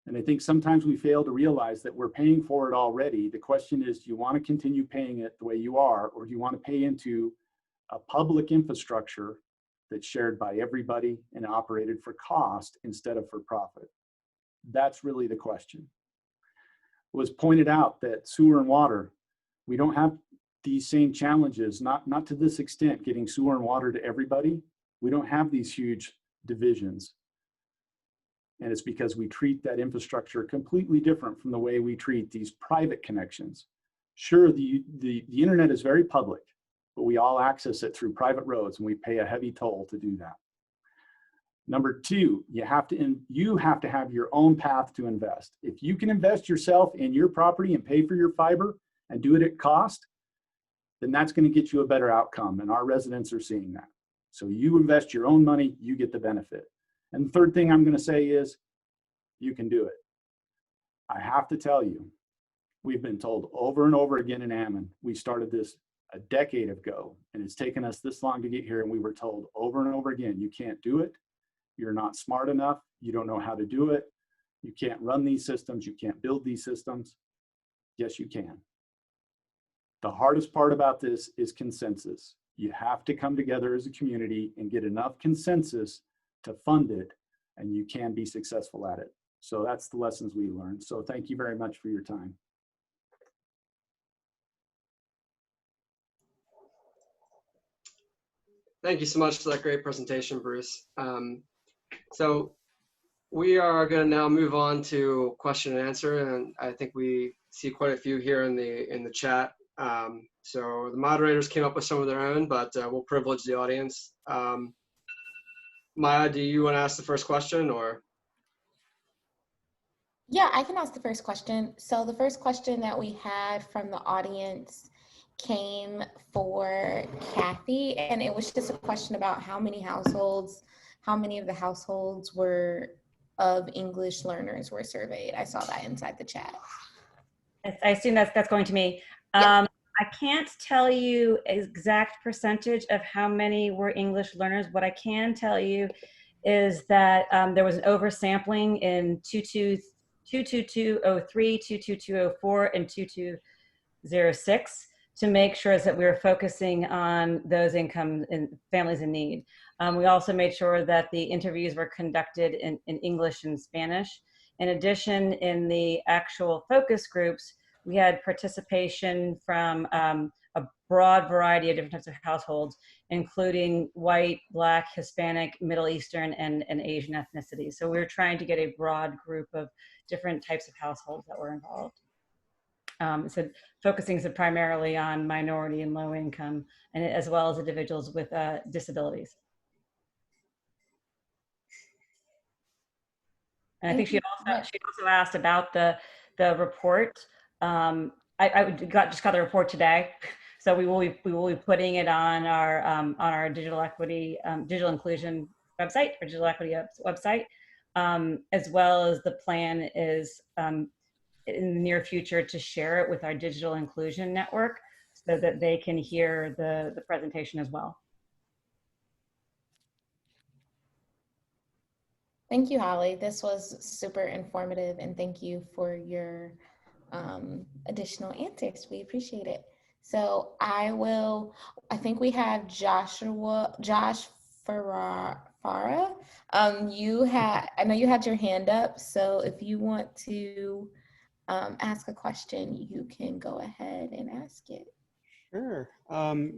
And I think sometimes we fail to realize that we're paying for it already. The question is, do you want to continue paying it the way you are, or do you want to pay into a public infrastructure that's shared by everybody and operated for cost instead of for profit? That's really the question. It was pointed out that sewer and water, we don't have these same challenges, not to this extent, getting sewer and water to everybody. We don't have these huge divisions. And it's because we treat that infrastructure completely different from the way we treat these private connections. Sure, the internet is very public, but we all access it through private roads, and we pay a heavy toll to do that. Number 2, you have to have your own path to invest. If you can invest yourself in your property and pay for your fiber and do it at cost, then that's going to get you a better outcome, and our residents are seeing that. So you invest your own money, you get the benefit. And the third thing I'm going to say is, you can do it. I have to tell you, we've been told over and over again in Ammon, we started this a decade ago, and it's taken us this long to get here, and we were told over and over again, you can't do it, you're not smart enough, you don't know how to do it, you can't run these systems, you can't build these systems. Yes, you can. The hardest part about this is consensus. You have to come together as a community and get enough consensus to fund it, and you can be successful at it. So that's the lessons we learned. So thank you very much for your time. Thank you so much for that great presentation, Bruce. So we are going to now move on to question and answer, and I think we see quite a few here in the chat. So the moderators came up with some of their own, but we'll privilege the audience. Maya, do you want to ask the first question, or? Yeah, I can ask the first question. So the first question that we had from the audience came for Kathy, and it was just a question about how many of the households were of English learners were surveyed. I saw that inside the chat. I assume that's going to me. Yeah. I can't tell you exact percentage of how many were English learners. What I can tell you is that there was an oversampling in 22203, 22204, and 2206 to make sure that we were focusing on those income and families in need. We also made sure that the interviews were conducted in English and Spanish. In addition, in the actual focus groups, we had participation from a broad variety of different types of households, including white, Black, Hispanic, Middle Eastern, and Asian ethnicities. So we were trying to get a broad group of different types of households that were involved. So focusing primarily on minority and low income, and as well as individuals with disabilities. And I think she also asked about the report. I just got the report today, so we will be putting it on our digital equity, digital inclusion website, or digital equity website, as well as the plan is in the near future to share it with our digital inclusion network so that they can hear the presentation as well. Thank you, Holly. This was super informative, and thank you for your additional answers. We appreciate it. So I think we have Josh Farah. I know you had your hand up, so if you want to ask a question, you can go ahead and ask it. Sure.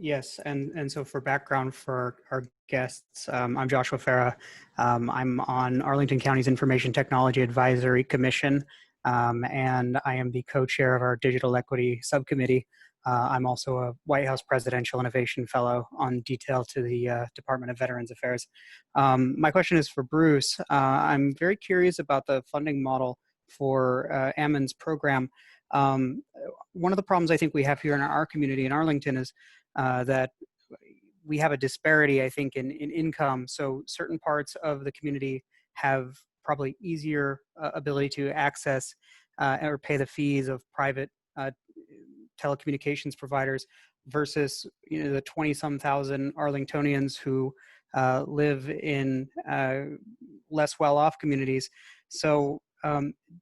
Yes, and so for background for our guests, I'm Joshua Farah. I'm on Arlington County's Information Technology Advisory Commission, and I am the co-chair of our Digital Equity Subcommittee. I'm also a White House Presidential Innovation Fellow on detail to the Department of Veterans Affairs. My question is for Bruce. I'm very curious about the funding model for Ammon's program. One of the problems I think we have here in our community in Arlington is that we have a disparity, I think, in income. So certain parts of the community have probably easier ability to access or pay the fees of private telecommunications providers versus, you know, the 20-some thousand Arlingtonians who live in less well-off communities. So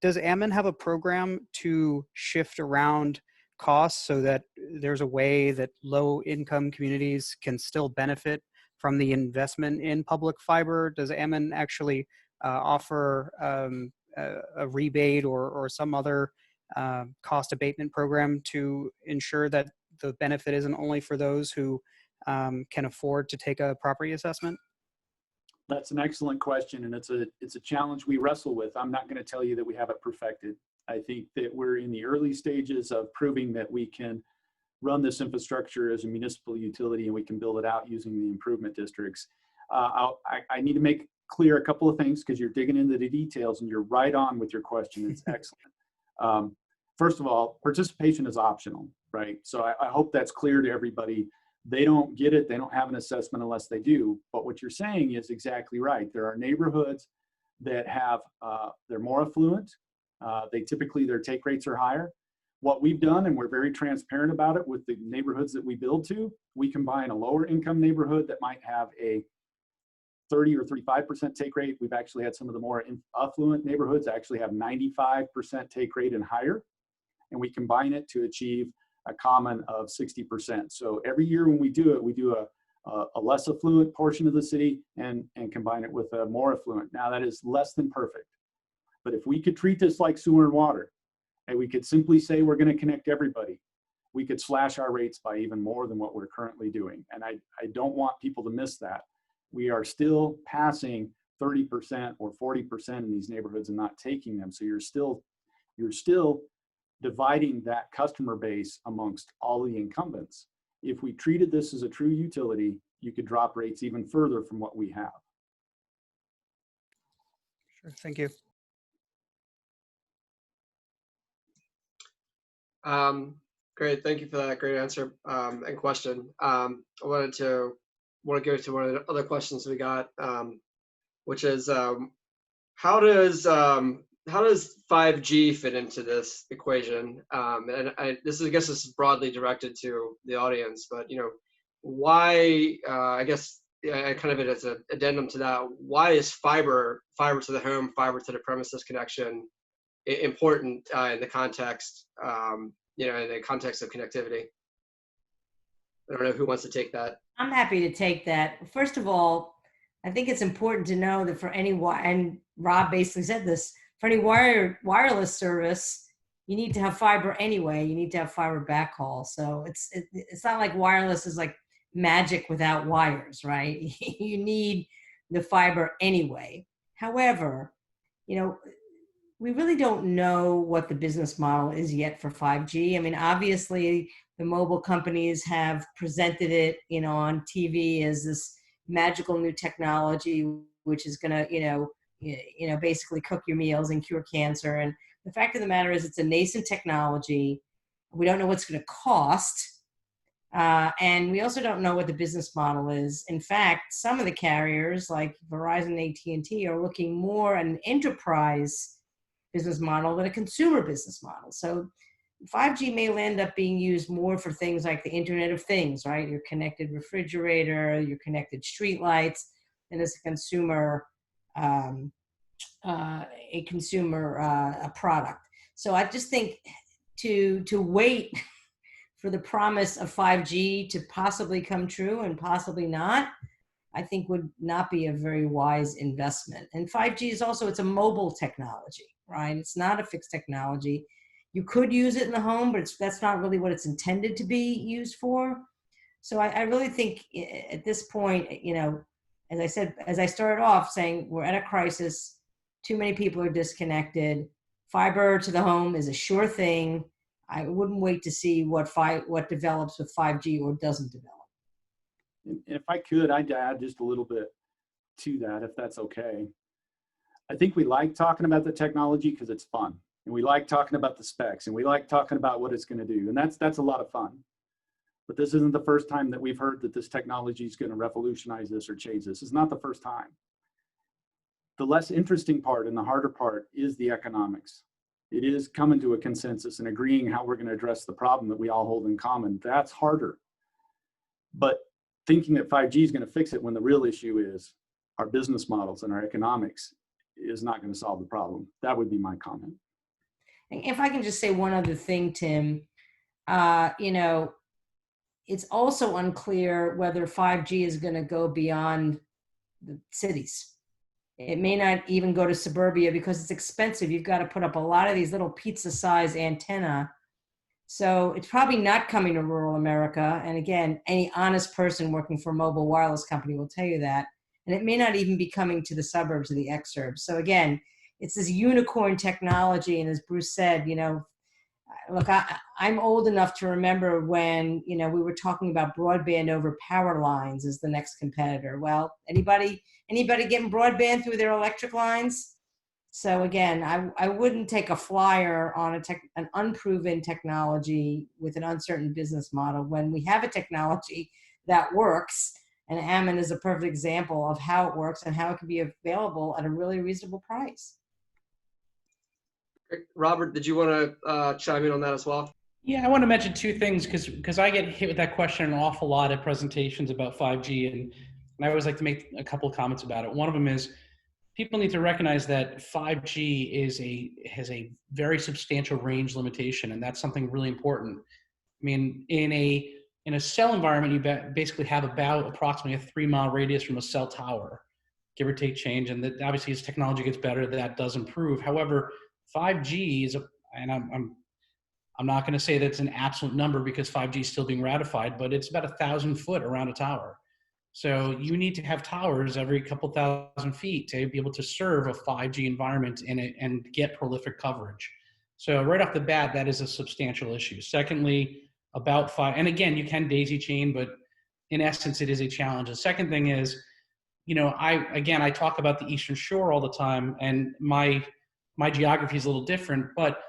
does Ammon have a program to shift around costs so that there's a way that low-income communities can still benefit from the investment in public fiber? Does Ammon actually offer a rebate or some other cost abatement program to ensure that the benefit isn't only for those who can afford to take a property assessment? That's an excellent question, and it's a challenge we wrestle with. I'm not going to tell you that we have it perfected. I think that we're in the early stages of proving that we can run this infrastructure as a municipal utility, and we can build it out using the improvement districts. I need to make clear a couple of things because you're digging into the details, and you're right on with your question. It's excellent. First of all, participation is optional, right? So I hope that's clear to everybody. They don't get it. They don't have an assessment unless they do. But what you're saying is exactly right. There are neighborhoods that have, they're more affluent. Their take rates are higher. What we've done, and we're very transparent about it with the neighborhoods that we build to, we combine a lower income neighborhood that might have a 30 or 35% take rate. We've actually had some of the more affluent neighborhoods actually have 95% take rate and higher. And we combine it to achieve a common of 60%. So every year when we do it, we do a less affluent portion of the city and combine it with a more affluent. Now that is less than perfect. But if we could treat this like sewer and water, and we could simply say we're going to connect everybody, we could slash our rates by even more than what we're currently doing. And I don't want people to miss that. We are still passing 30% or 40% in these neighborhoods and not taking them. So you're still dividing that customer base amongst all the incumbents. If we treated this as a true utility, you could drop rates even further from what we have. Sure, thank you. Great, thank you for that great answer and question. I want to go to one of the other questions we got, which is how does 5G fit into this equation? And I guess this is broadly directed to the audience, but you know, why? I guess I kind of it as an addendum to that. Why is fiber to the home, fiber to the premises connection important in the context, you know, in the context of connectivity? I don't know who wants to take that. I'm happy to take that. First of all, I think it's important to know that for any and Rob basically said this, for any wireless service, you need to have fiber anyway. You need to have fiber backhaul. So it's not like wireless is like magic without wires, right? You need the fiber anyway. However, you know, we really don't know what the business model is yet for 5G. I mean, obviously, the mobile companies have presented it, you know, on TV as this magical new technology, which is going to, you know, basically cook your meals and cure cancer. And the fact of the matter is, it's a nascent technology. We don't know what's going to cost, and we also don't know what the business model is. In fact, some of the carriers, like Verizon and AT&T, are looking more at an enterprise business model than a consumer business model. So 5G may end up being used more for things like the Internet of Things, right? Your connected refrigerator, your connected streetlights, and as a consumer a consumer a product. So I just think to wait for the promise of 5G to possibly come true and possibly not, I think would not be a very wise investment. And 5G is also, it's a mobile technology, right? It's not a fixed technology. You could use it in the home, but that's not really what it's intended to be used for. So I really think at this point, as I said, as I started off saying, we're at a crisis. Too many people are disconnected. Fiber to the home is a sure thing. I wouldn't wait to see what develops with 5G or doesn't develop. And if I could, I'd add just a little bit to that, if that's okay. I think we like talking about the technology because it's fun. And we like talking about the specs, and we like talking about what it's going to do. And that's a lot of fun. But this isn't the first time that we've heard that this technology is going to revolutionize this or change this. It's not the first time. The less interesting part and the harder part is the economics. It is coming to a consensus and agreeing how we're going to address the problem that we all hold in common. That's harder. But thinking that 5G is going to fix it when the real issue is our business models and our economics is not going to solve the problem. That would be my comment. If I can just say one other thing, Tim, it's also unclear whether 5G is going to go beyond the cities. It may not even go to suburbia because it's expensive. You've got to put up a lot of these little pizza-sized antenna. So it's probably not coming to rural America. And again, any honest person working for a mobile wireless company will tell you that. And it may not even be coming to the suburbs or the exurbs. So again, it's this unicorn technology. And as Bruce said, look, I'm old enough to remember when, we were talking about broadband over power lines as the next competitor. Well, anybody getting broadband through their electric lines? So again, I wouldn't take a flyer on an unproven technology with an uncertain business model when we have a technology that works. And Ammon is a perfect example of how it works and how it can be available at a really reasonable price. Robert, did you want to chime in on that as well? Yeah, I want to mention two things because I get hit with that question an awful lot at presentations about 5G, and I always like to make a couple of comments about it. One of them is people need to recognize that 5G has a very substantial range limitation, and that's something really important. I mean, in a cell environment, you basically have about approximately a 3-mile radius from a cell tower, give or take change, and that obviously as technology gets better, that does improve. However, 5G is and I'm not going to say that it's an absolute number because 5G is still being ratified, but it's about 1,000 foot around a tower. So you need to have towers every couple thousand feet to be able to serve a 5G environment and get prolific coverage. So right off the bat, that is a substantial issue. Secondly, about 5, and again, you can daisy chain, but in essence, it is a challenge. The second thing is, I talk about the Eastern Shore all the time, and my geography is a little different, but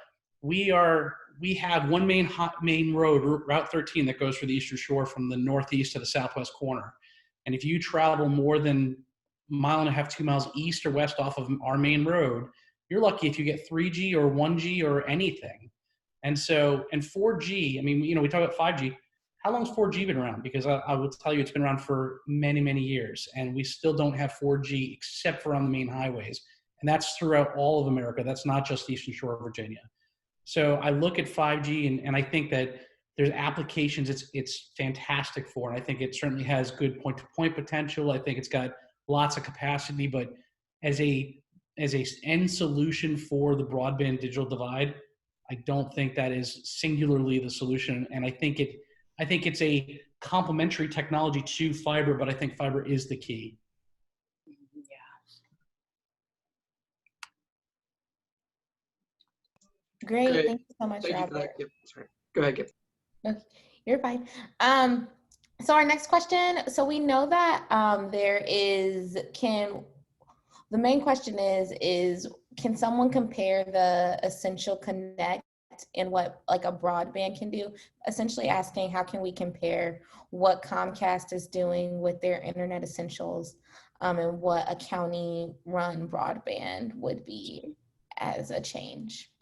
we have one main road, Route 13, that goes for the Eastern Shore from the northeast to the southwest corner. And if you travel more than 1.5 miles, 2 miles east or west off of our main road, you're lucky if you get 3G or 1G or anything. And 4G, we talk about 5G. How long has 4G been around? Because I will tell you, it's been around for many, many years, and we still don't have 4G except for on the main highways. And that's throughout all of America. That's not just Eastern Shore of Virginia. So I look at 5G and I think that there's applications it's fantastic for, and I think it certainly has good point-to-point potential. I think it's got lots of capacity, but as a end solution for the broadband digital divide, I don't think that is singularly the solution. And I think it's a complementary technology to fiber, but I think fiber is the key. Great. Thank you so much, Thank Robert. you for that, Gib. Sorry. Go ahead, Gib. Okay, you're fine. So our next question, so we know that the main question is can someone compare the Essential Connect and what like a broadband can do? Essentially asking how can we compare what Comcast is doing with their Internet Essentials and what a county run broadband would be as a change.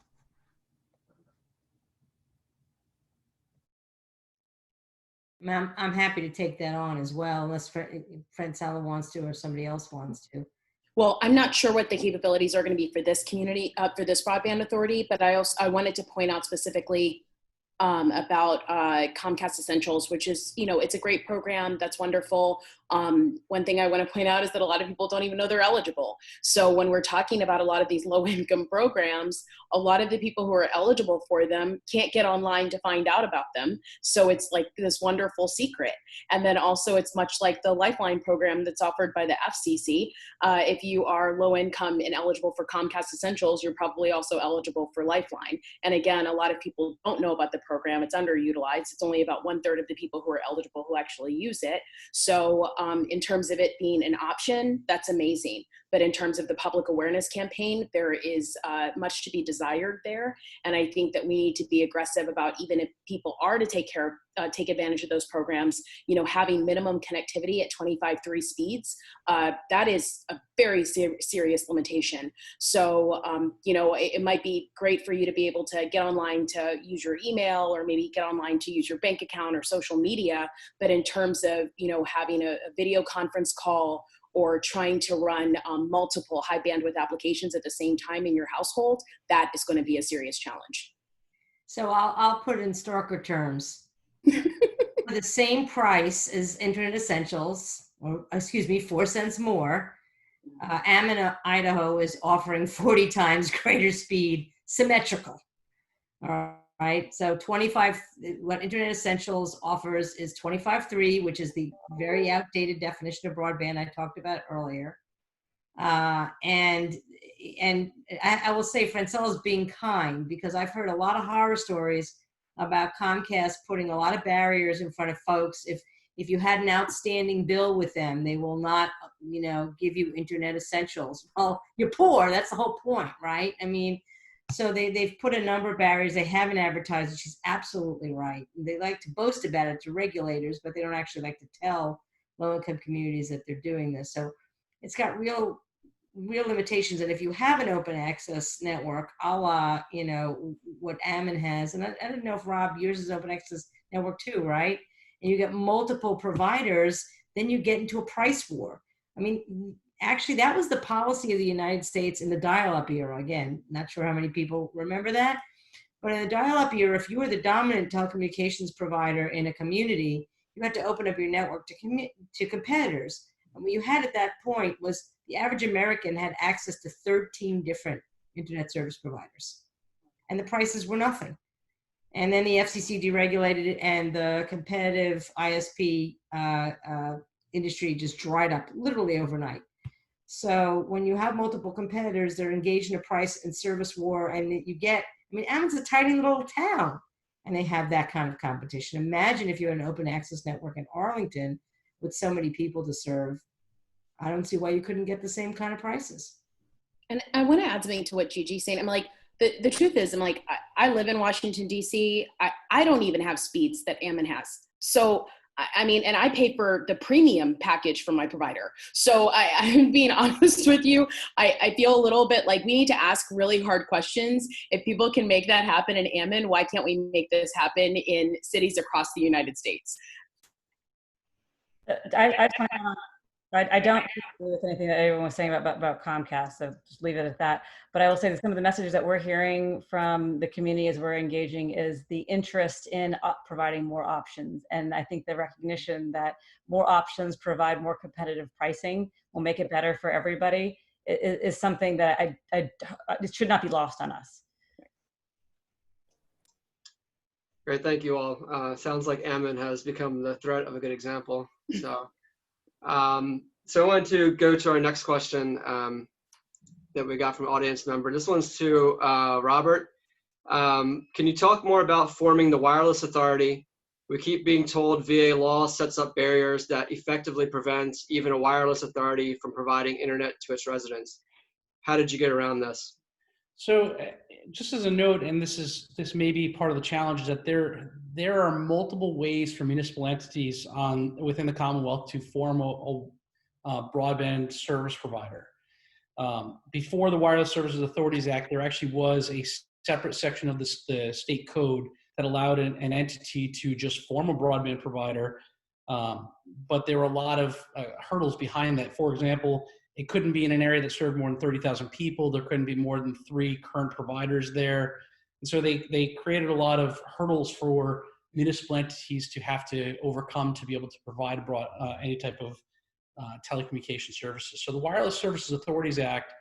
I'm happy to take that on as well, unless Francella wants to or somebody else wants to. Well, I'm not sure what the capabilities are going to be for this community, for this broadband authority, but I wanted to point out specifically about Comcast Essentials, which is, it's a great program. That's wonderful. One thing I want to point out is that a lot of people don't even know they're eligible. So when we're talking about a lot of these low income programs, a lot of the people who are eligible for them can't get online to find out about them. So it's like this wonderful secret. And then also it's much like the Lifeline program that's offered by the FCC. If you are low income and eligible for Comcast Essentials, you're probably also eligible for Lifeline. And again, a lot of people don't know about the program. It's underutilized. It's only about 1/3 of the people who are eligible who actually use it. So in terms of it being an option, that's amazing. But in terms of the public awareness campaign, there is much to be desired there. And I think that we need to be aggressive about, even if people are to take advantage of those programs, having minimum connectivity at 25/3 speeds, that is a very serious limitation. So, it might be great for you to be able to get online to use your email, or maybe get online to use your bank account or social media. But in terms of, having a video conference call, or trying to run multiple high bandwidth applications at the same time in your household, that is going to be a serious challenge. So I'll put it in starker terms. For the same price as Internet Essentials, or 4 cents more, Ammon, Idaho is offering 40 times greater speed, symmetrical. All right, so what Internet Essentials offers is 25/3, which is the very outdated definition of broadband I talked about earlier. And I will say Francella's being kind, because I've heard a lot of horror stories about Comcast putting a lot of barriers in front of folks. If you had an outstanding bill with them, they will not, give you Internet Essentials. Well, you're poor. That's the whole point, right? I mean, so they've put a number of barriers. They haven't advertised it. She's absolutely right. They like to boast about it to regulators, but they don't actually like to tell low-income communities that they're doing this. So it's got real limitations. And if you have an open access network, a la, what Ammon has, and I don't know if Rob, yours is open access network too, right? And you get multiple providers, then you get into a price war. I mean, actually, that was the policy of the United States in the dial-up era. Again, not sure how many people remember that, but in the dial-up era, if you were the dominant telecommunications provider in a community, you had to open up your network to competitors. And what you had at that point was the average American had access to 13 different internet service providers, and the prices were nothing. And then the FCC deregulated it, and the competitive ISP industry just dried up literally overnight. So when you have multiple competitors, they're engaged in a price and service war, and Ammon's a tiny little town, and they have that kind of competition. Imagine if you had an open access network in Arlington with so many people to serve. I don't see why you couldn't get the same kind of prices. And I want to add something to what Gigi's saying. I'm like, the truth is, I live in Washington, D.C. I don't even have speeds that Ammon has. So, and I pay for the premium package from my provider. So I'm being honest with you. I feel a little bit like we need to ask really hard questions. If people can make that happen in Ammon, why can't we make this happen in cities across the United States? I don't agree with anything that everyone was saying about Comcast, so just leave it at that. But I will say that some of the messages that we're hearing from the community as we're engaging is the interest in providing more options. And I think the recognition that more options provide more competitive pricing will make it better for everybody is something that it should not be lost on us. Great, thank you all. Sounds like Ammon has become the threat of a good example. So. So I wanted to go to our next question that we got from an audience member. This one's to Robert. Can you talk more about forming the wireless authority? We keep being told VA law sets up barriers that effectively prevents even a wireless authority from providing internet to its residents. How did you get around this? So just as a note, and this may be part of the challenge, is that there are multiple ways for municipal entities within the Commonwealth to form a broadband service provider. Before the Wireless Services Authorities Act, there actually was a separate section of the state code that allowed an entity to just form a broadband provider, but there were a lot of hurdles behind that. For example, it couldn't be in an area that served more than 30,000 people. There couldn't be more than 3 current providers there. And so they created a lot of hurdles for municipal entities to have to overcome to be able to provide any type of telecommunication services. So the Wireless Services Authorities Act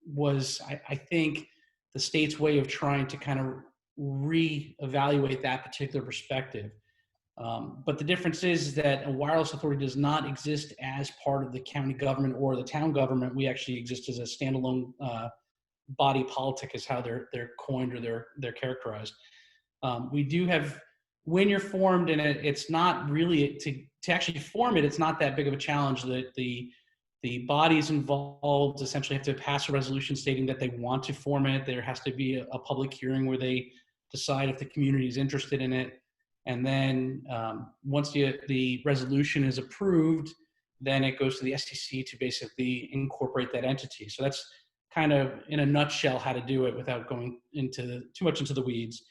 was, I think, the state's way of trying to kind of reevaluate that particular perspective. But the difference is that a wireless authority does not exist as part of the county government or the town government. We actually exist as a standalone body politic, is how they're coined or they're characterized. We do have, when you're formed, and it's not really, to actually form it, it's not that big of a challenge. That the bodies involved essentially have to pass a resolution stating that they want to form it. There has to be a public hearing where they decide if the community is interested in it. And then once the resolution is approved, then it goes to the SEC to basically incorporate that entity. So that's kind of, in a nutshell, how to do it without going into too much into the weeds.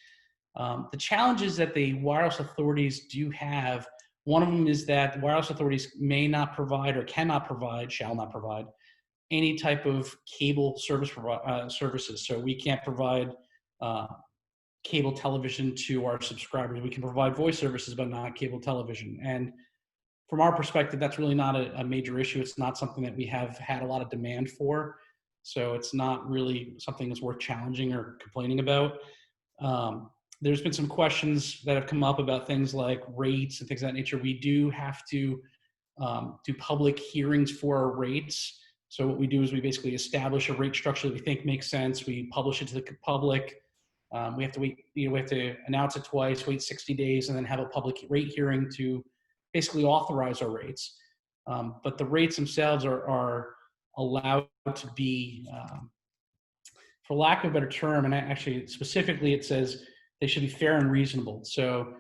The challenges that the wireless authorities do have, one of them is that the wireless authorities may not provide or cannot provide, shall not provide, any type of cable services. So we can't provide cable television to our subscribers. We can provide voice services, but not cable television. And from our perspective, that's really not a major issue. It's not something that we have had a lot of demand for. So it's not really something that's worth challenging or complaining about. There's been some questions that have come up about things like rates and things of that nature. We do have to do public hearings for our rates. So what we do is we basically establish a rate structure that we think makes sense. We publish it to the public. We have to wait, we have to announce it twice, wait 60 days, and then have a public rate hearing to basically authorize our rates. But the rates themselves are allowed to be, for lack of a better term, and actually specifically it says they should be fair and reasonable. So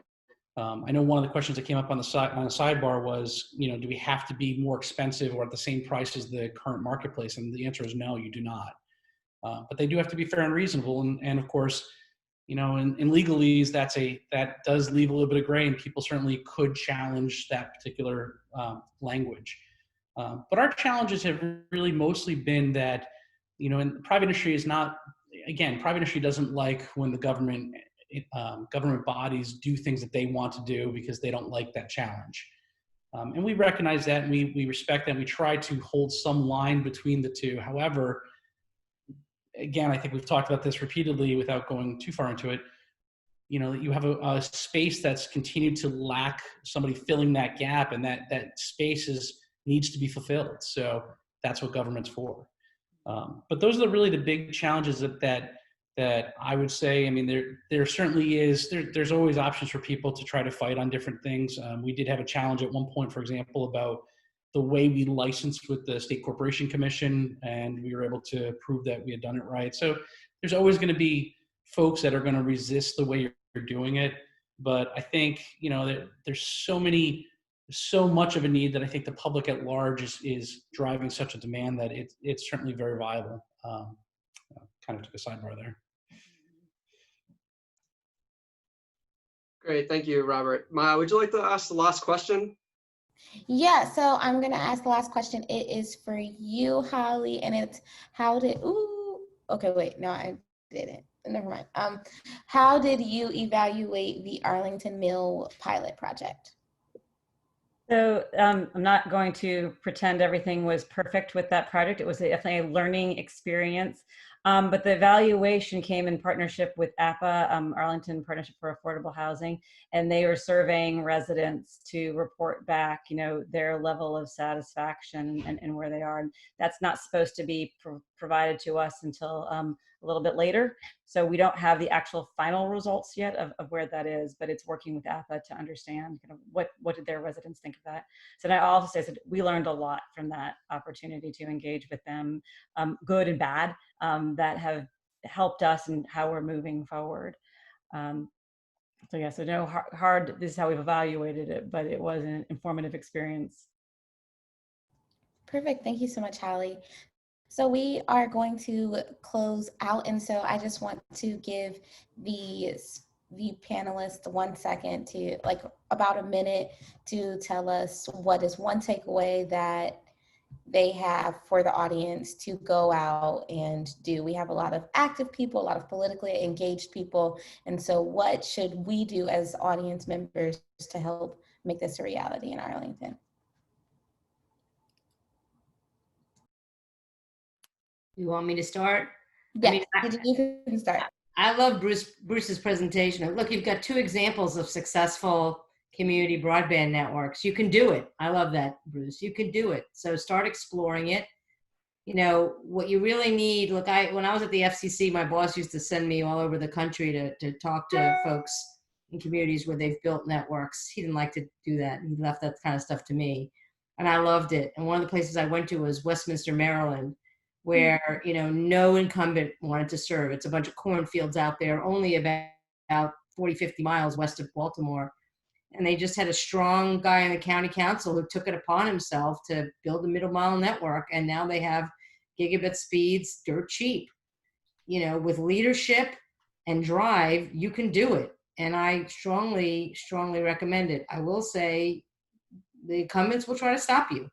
I know one of the questions that came up on the sidebar was, do we have to be more expensive or at the same price as the current marketplace? And the answer is no, you do not. But they do have to be fair and reasonable. And of course, in legalese, that does leave a little bit of gray, and people certainly could challenge that particular language. But our challenges have really mostly been that, and the private industry is not, again, private industry doesn't like when the government bodies do things that they want to do because they don't like that challenge. And we recognize that, and we respect that, and we try to hold some line between the two. However, again, I think we've talked about this repeatedly without going too far into it. You have a space that's continued to lack somebody filling that gap, and that space needs to be fulfilled. So that's what government's for. But those are really the big challenges that I would say. I mean, there certainly is. There's always options for people to try to fight on different things. We did have a challenge at one point, for example, about the way we licensed with the State Corporation Commission, and we were able to prove that we had done it right. So there's always going to be folks that are going to resist the way you're doing it. But I think, there's so much of a need that I think the public at large is driving such a demand that it's certainly very viable. Kind of took a sidebar there. Great, thank you, Robert. Maya, would you like to ask the last question? Yeah, so I'm going to ask the last question. It is for you, Holly, and it's okay, wait, no, I didn't. Never mind. How did you evaluate the Arlington Mill pilot project? So I'm not going to pretend everything was perfect with that project. It was definitely a learning experience. But the evaluation came in partnership with APA, Arlington Partnership for Affordable Housing, and they were surveying residents to report back, their level of satisfaction and where they are. And that's not supposed to be provided to us until a little bit later. So we don't have the actual final results yet of where that is, but it's working with APA to understand kind of what did their residents think of that. So I also say that we learned a lot from that opportunity to engage with them, good and bad, that have helped us in how we're moving forward. So yeah, so no hard, this is how we've evaluated it, but it was an informative experience. Perfect, thank you so much, Holly. So we are going to close out, and so I just want to give the panelists 1 second about a minute to tell us what is one takeaway that they have for the audience to go out and do. We have a lot of active people, a lot of politically engaged people. And so what should we do as audience members to help make this a reality in Arlington? You want me to start? Yes, you can start. I love Bruce's presentation. Look, you've got two examples of successful community broadband networks. You can do it. I love that, Bruce. You can do it. So start exploring it. You know, what you really need, look, when I was at the FCC, my boss used to send me all over the country to talk to folks in communities where they've built networks. He didn't like to do that. He left that kind of stuff to me. And I loved it. And one of the places I went to was Westminster, Maryland, where, you know, no incumbent wanted to serve. It's a bunch of cornfields out there, only about 40, 50 miles west of Baltimore. And they just had a strong guy in the county council who took it upon himself to build a middle mile network. And now they have gigabit speeds dirt cheap. You know, with leadership and drive, you can do it. And I strongly, strongly recommend it. I will say the incumbents will try to stop you.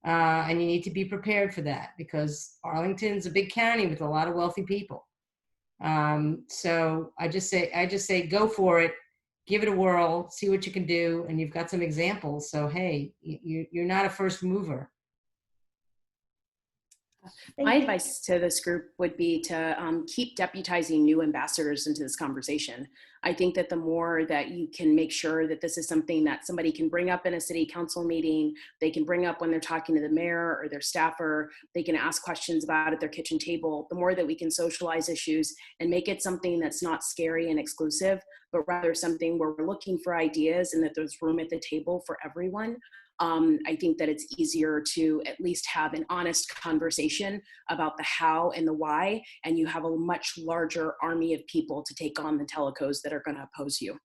And you need to be prepared for that, because Arlington's a big county with a lot of wealthy people. So I just say go for it. Give it a whirl, see what you can do, and you've got some examples. So, hey, you're not a first mover. My advice to this group would be to keep deputizing new ambassadors into this conversation. I think that the more that you can make sure that this is something that somebody can bring up in a city council meeting, they can bring up when they're talking to the mayor or their staffer, they can ask questions about at their kitchen table, the more that we can socialize issues and make it something that's not scary and exclusive, but rather something where we're looking for ideas and that there's room at the table for everyone. I think that it's easier to at least have an honest conversation about the how and the why, and you have a much larger army of people to take on the telecos that are going to oppose you.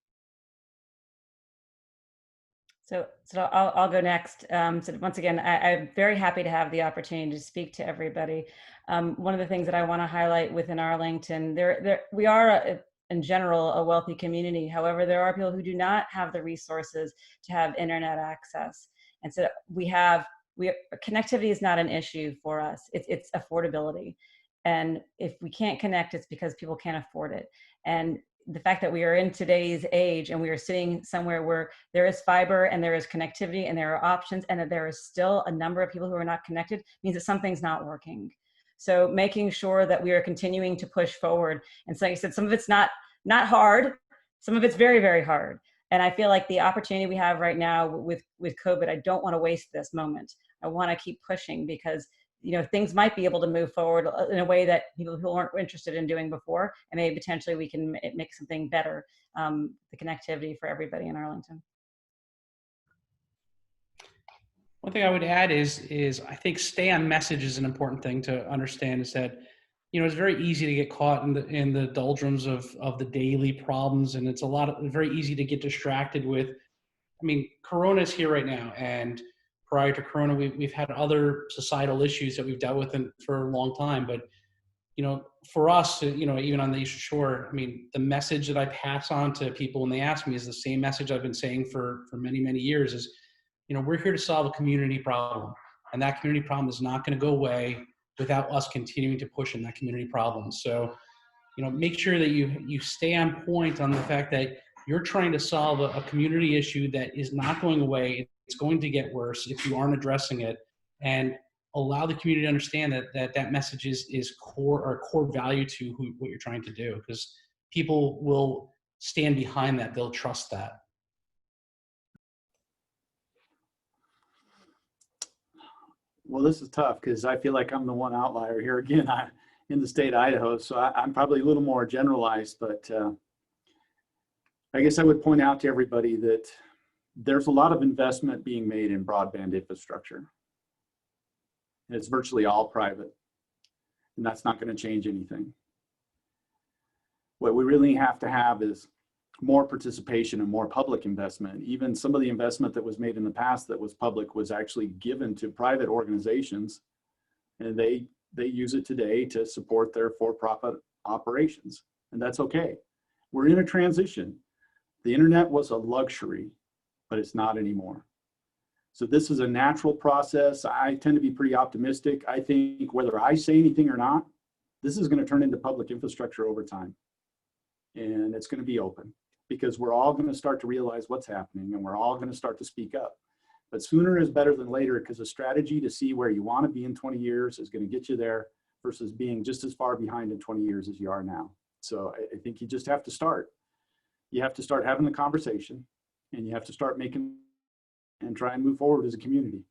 So I'll go next. So once again, I'm very happy to have the opportunity to speak to everybody. One of the things that I want to highlight within Arlington, we are in general a wealthy community. However, there are people who do not have the resources to have internet access. And so connectivity is not an issue for us. It's affordability. And if we can't connect, it's because people can't afford it. And the fact that we are in today's age and we are sitting somewhere where there is fiber and there is connectivity and there are options and that there is still a number of people who are not connected means that something's not working. So making sure that we are continuing to push forward. And so like I said, some of it's not hard, some of it's very, very hard. And I feel like the opportunity we have right now with COVID, I don't want to waste this moment. I want to keep pushing because, you know, things might be able to move forward in a way that people who aren't interested in doing before, and maybe potentially we can make something better, the connectivity for everybody in Arlington. One thing I would add is I think stay on message is an important thing to understand, is that, you know, it's very easy to get caught in the doldrums of the daily problems, and it's very easy to get distracted with, I mean, Corona is here right now, and prior to Corona, we've had other societal issues that we've dealt with for a long time. But, you know, for us, you know, even on the Eastern Shore, I mean, the message that I pass on to people when they ask me is the same message I've been saying for many, many years is, you know, we're here to solve a community problem, and that community problem is not going to go away without us continuing to push in that community problem. So, you know, make sure that you stay on point on the fact that you're trying to solve a community issue that is not going away. It's going to get worse if you aren't addressing it, and allow the community to understand that message is core value to what you're trying to do, because people will stand behind that. They'll trust that. Well, this is tough because I feel like I'm the one outlier here again in the state of Idaho. So I'm probably a little more generalized, but I guess I would point out to everybody that there's a lot of investment being made in broadband infrastructure. And it's virtually all private, and that's not going to change anything. What we really have to have is more participation and more public investment. Even some of the investment that was made in the past that was public was actually given to private organizations, and they use it today to support their for-profit operations, and that's okay. We're in a transition. The internet was a luxury, but it's not anymore. So this is a natural process. I tend to be pretty optimistic. I think whether I say anything or not, this is going to turn into public infrastructure over time. And it's going to be open because we're all going to start to realize what's happening and we're all going to start to speak up. But sooner is better than later, because a strategy to see where you want to be in 20 years is going to get you there versus being just as far behind in 20 years as you are now. So I think you just have to start. You have to start having the conversation, and you have to start making and try and move forward as a community.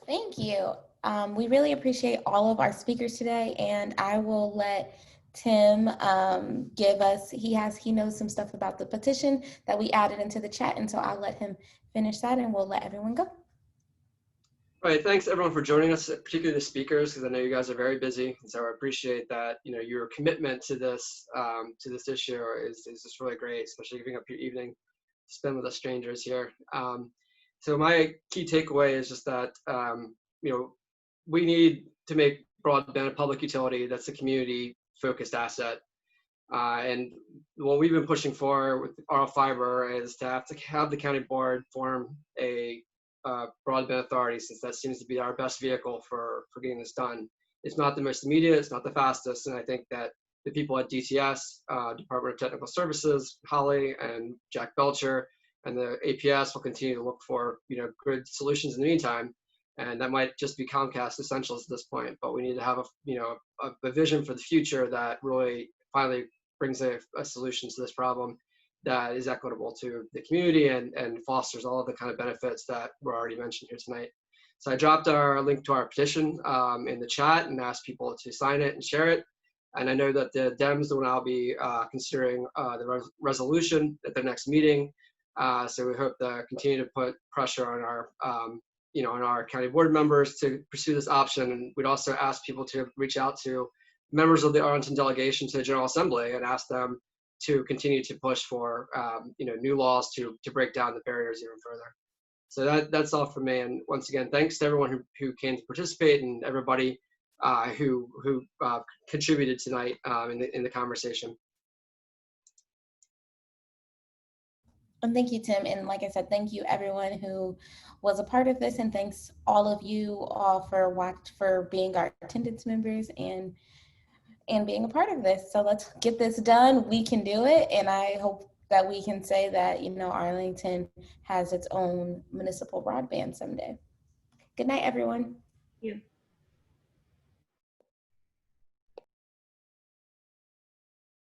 Thank you. We really appreciate all of our speakers today, and I will let Tim give us, he knows some stuff about the petition that we added into the chat, and so I'll let him finish that and we'll let everyone go. All right, thanks everyone for joining us, particularly the speakers, because I know you guys are very busy, and so I appreciate that. You know, your commitment to this issue is just really great, especially giving up your evening to spend with us strangers here. So my key takeaway is just that you know, we need to make broadband a public utility that's a community-focused asset. And what we've been pushing for with ArlFiber is to have the county board form a broadband authority, since that seems to be our best vehicle for getting this done. It's not the most immediate, it's not the fastest, and I think that the people at DTS, Department of Technical Services, Holly and Jack Belcher, and the APS will continue to look for, you know, good solutions in the meantime. And that might just be Comcast Essentials at this point, but we need to have a vision for the future that really finally brings a solution to this problem that is equitable to the community and fosters all of the kind of benefits that were already mentioned here tonight. So I dropped our link to our petition in the chat and asked people to sign it and share it. And I know that the Dems will now be considering the resolution at their next meeting. So we hope to continue to put pressure on our on our county board members to pursue this option. And we'd also ask people to reach out to members of the Arlington delegation to the General Assembly and ask them to continue to push for new laws to break down the barriers even further. So that's all from me. And once again, thanks to everyone who came to participate and everybody who contributed tonight in the conversation. And thank you, Tim. And like I said, thank you everyone who was a part of this, and thanks all of you all for being our attendance members and being a part of this. So let's get this done. We can do it. And I hope that we can say that, Arlington has its own municipal broadband someday. Good night, everyone. Thank you.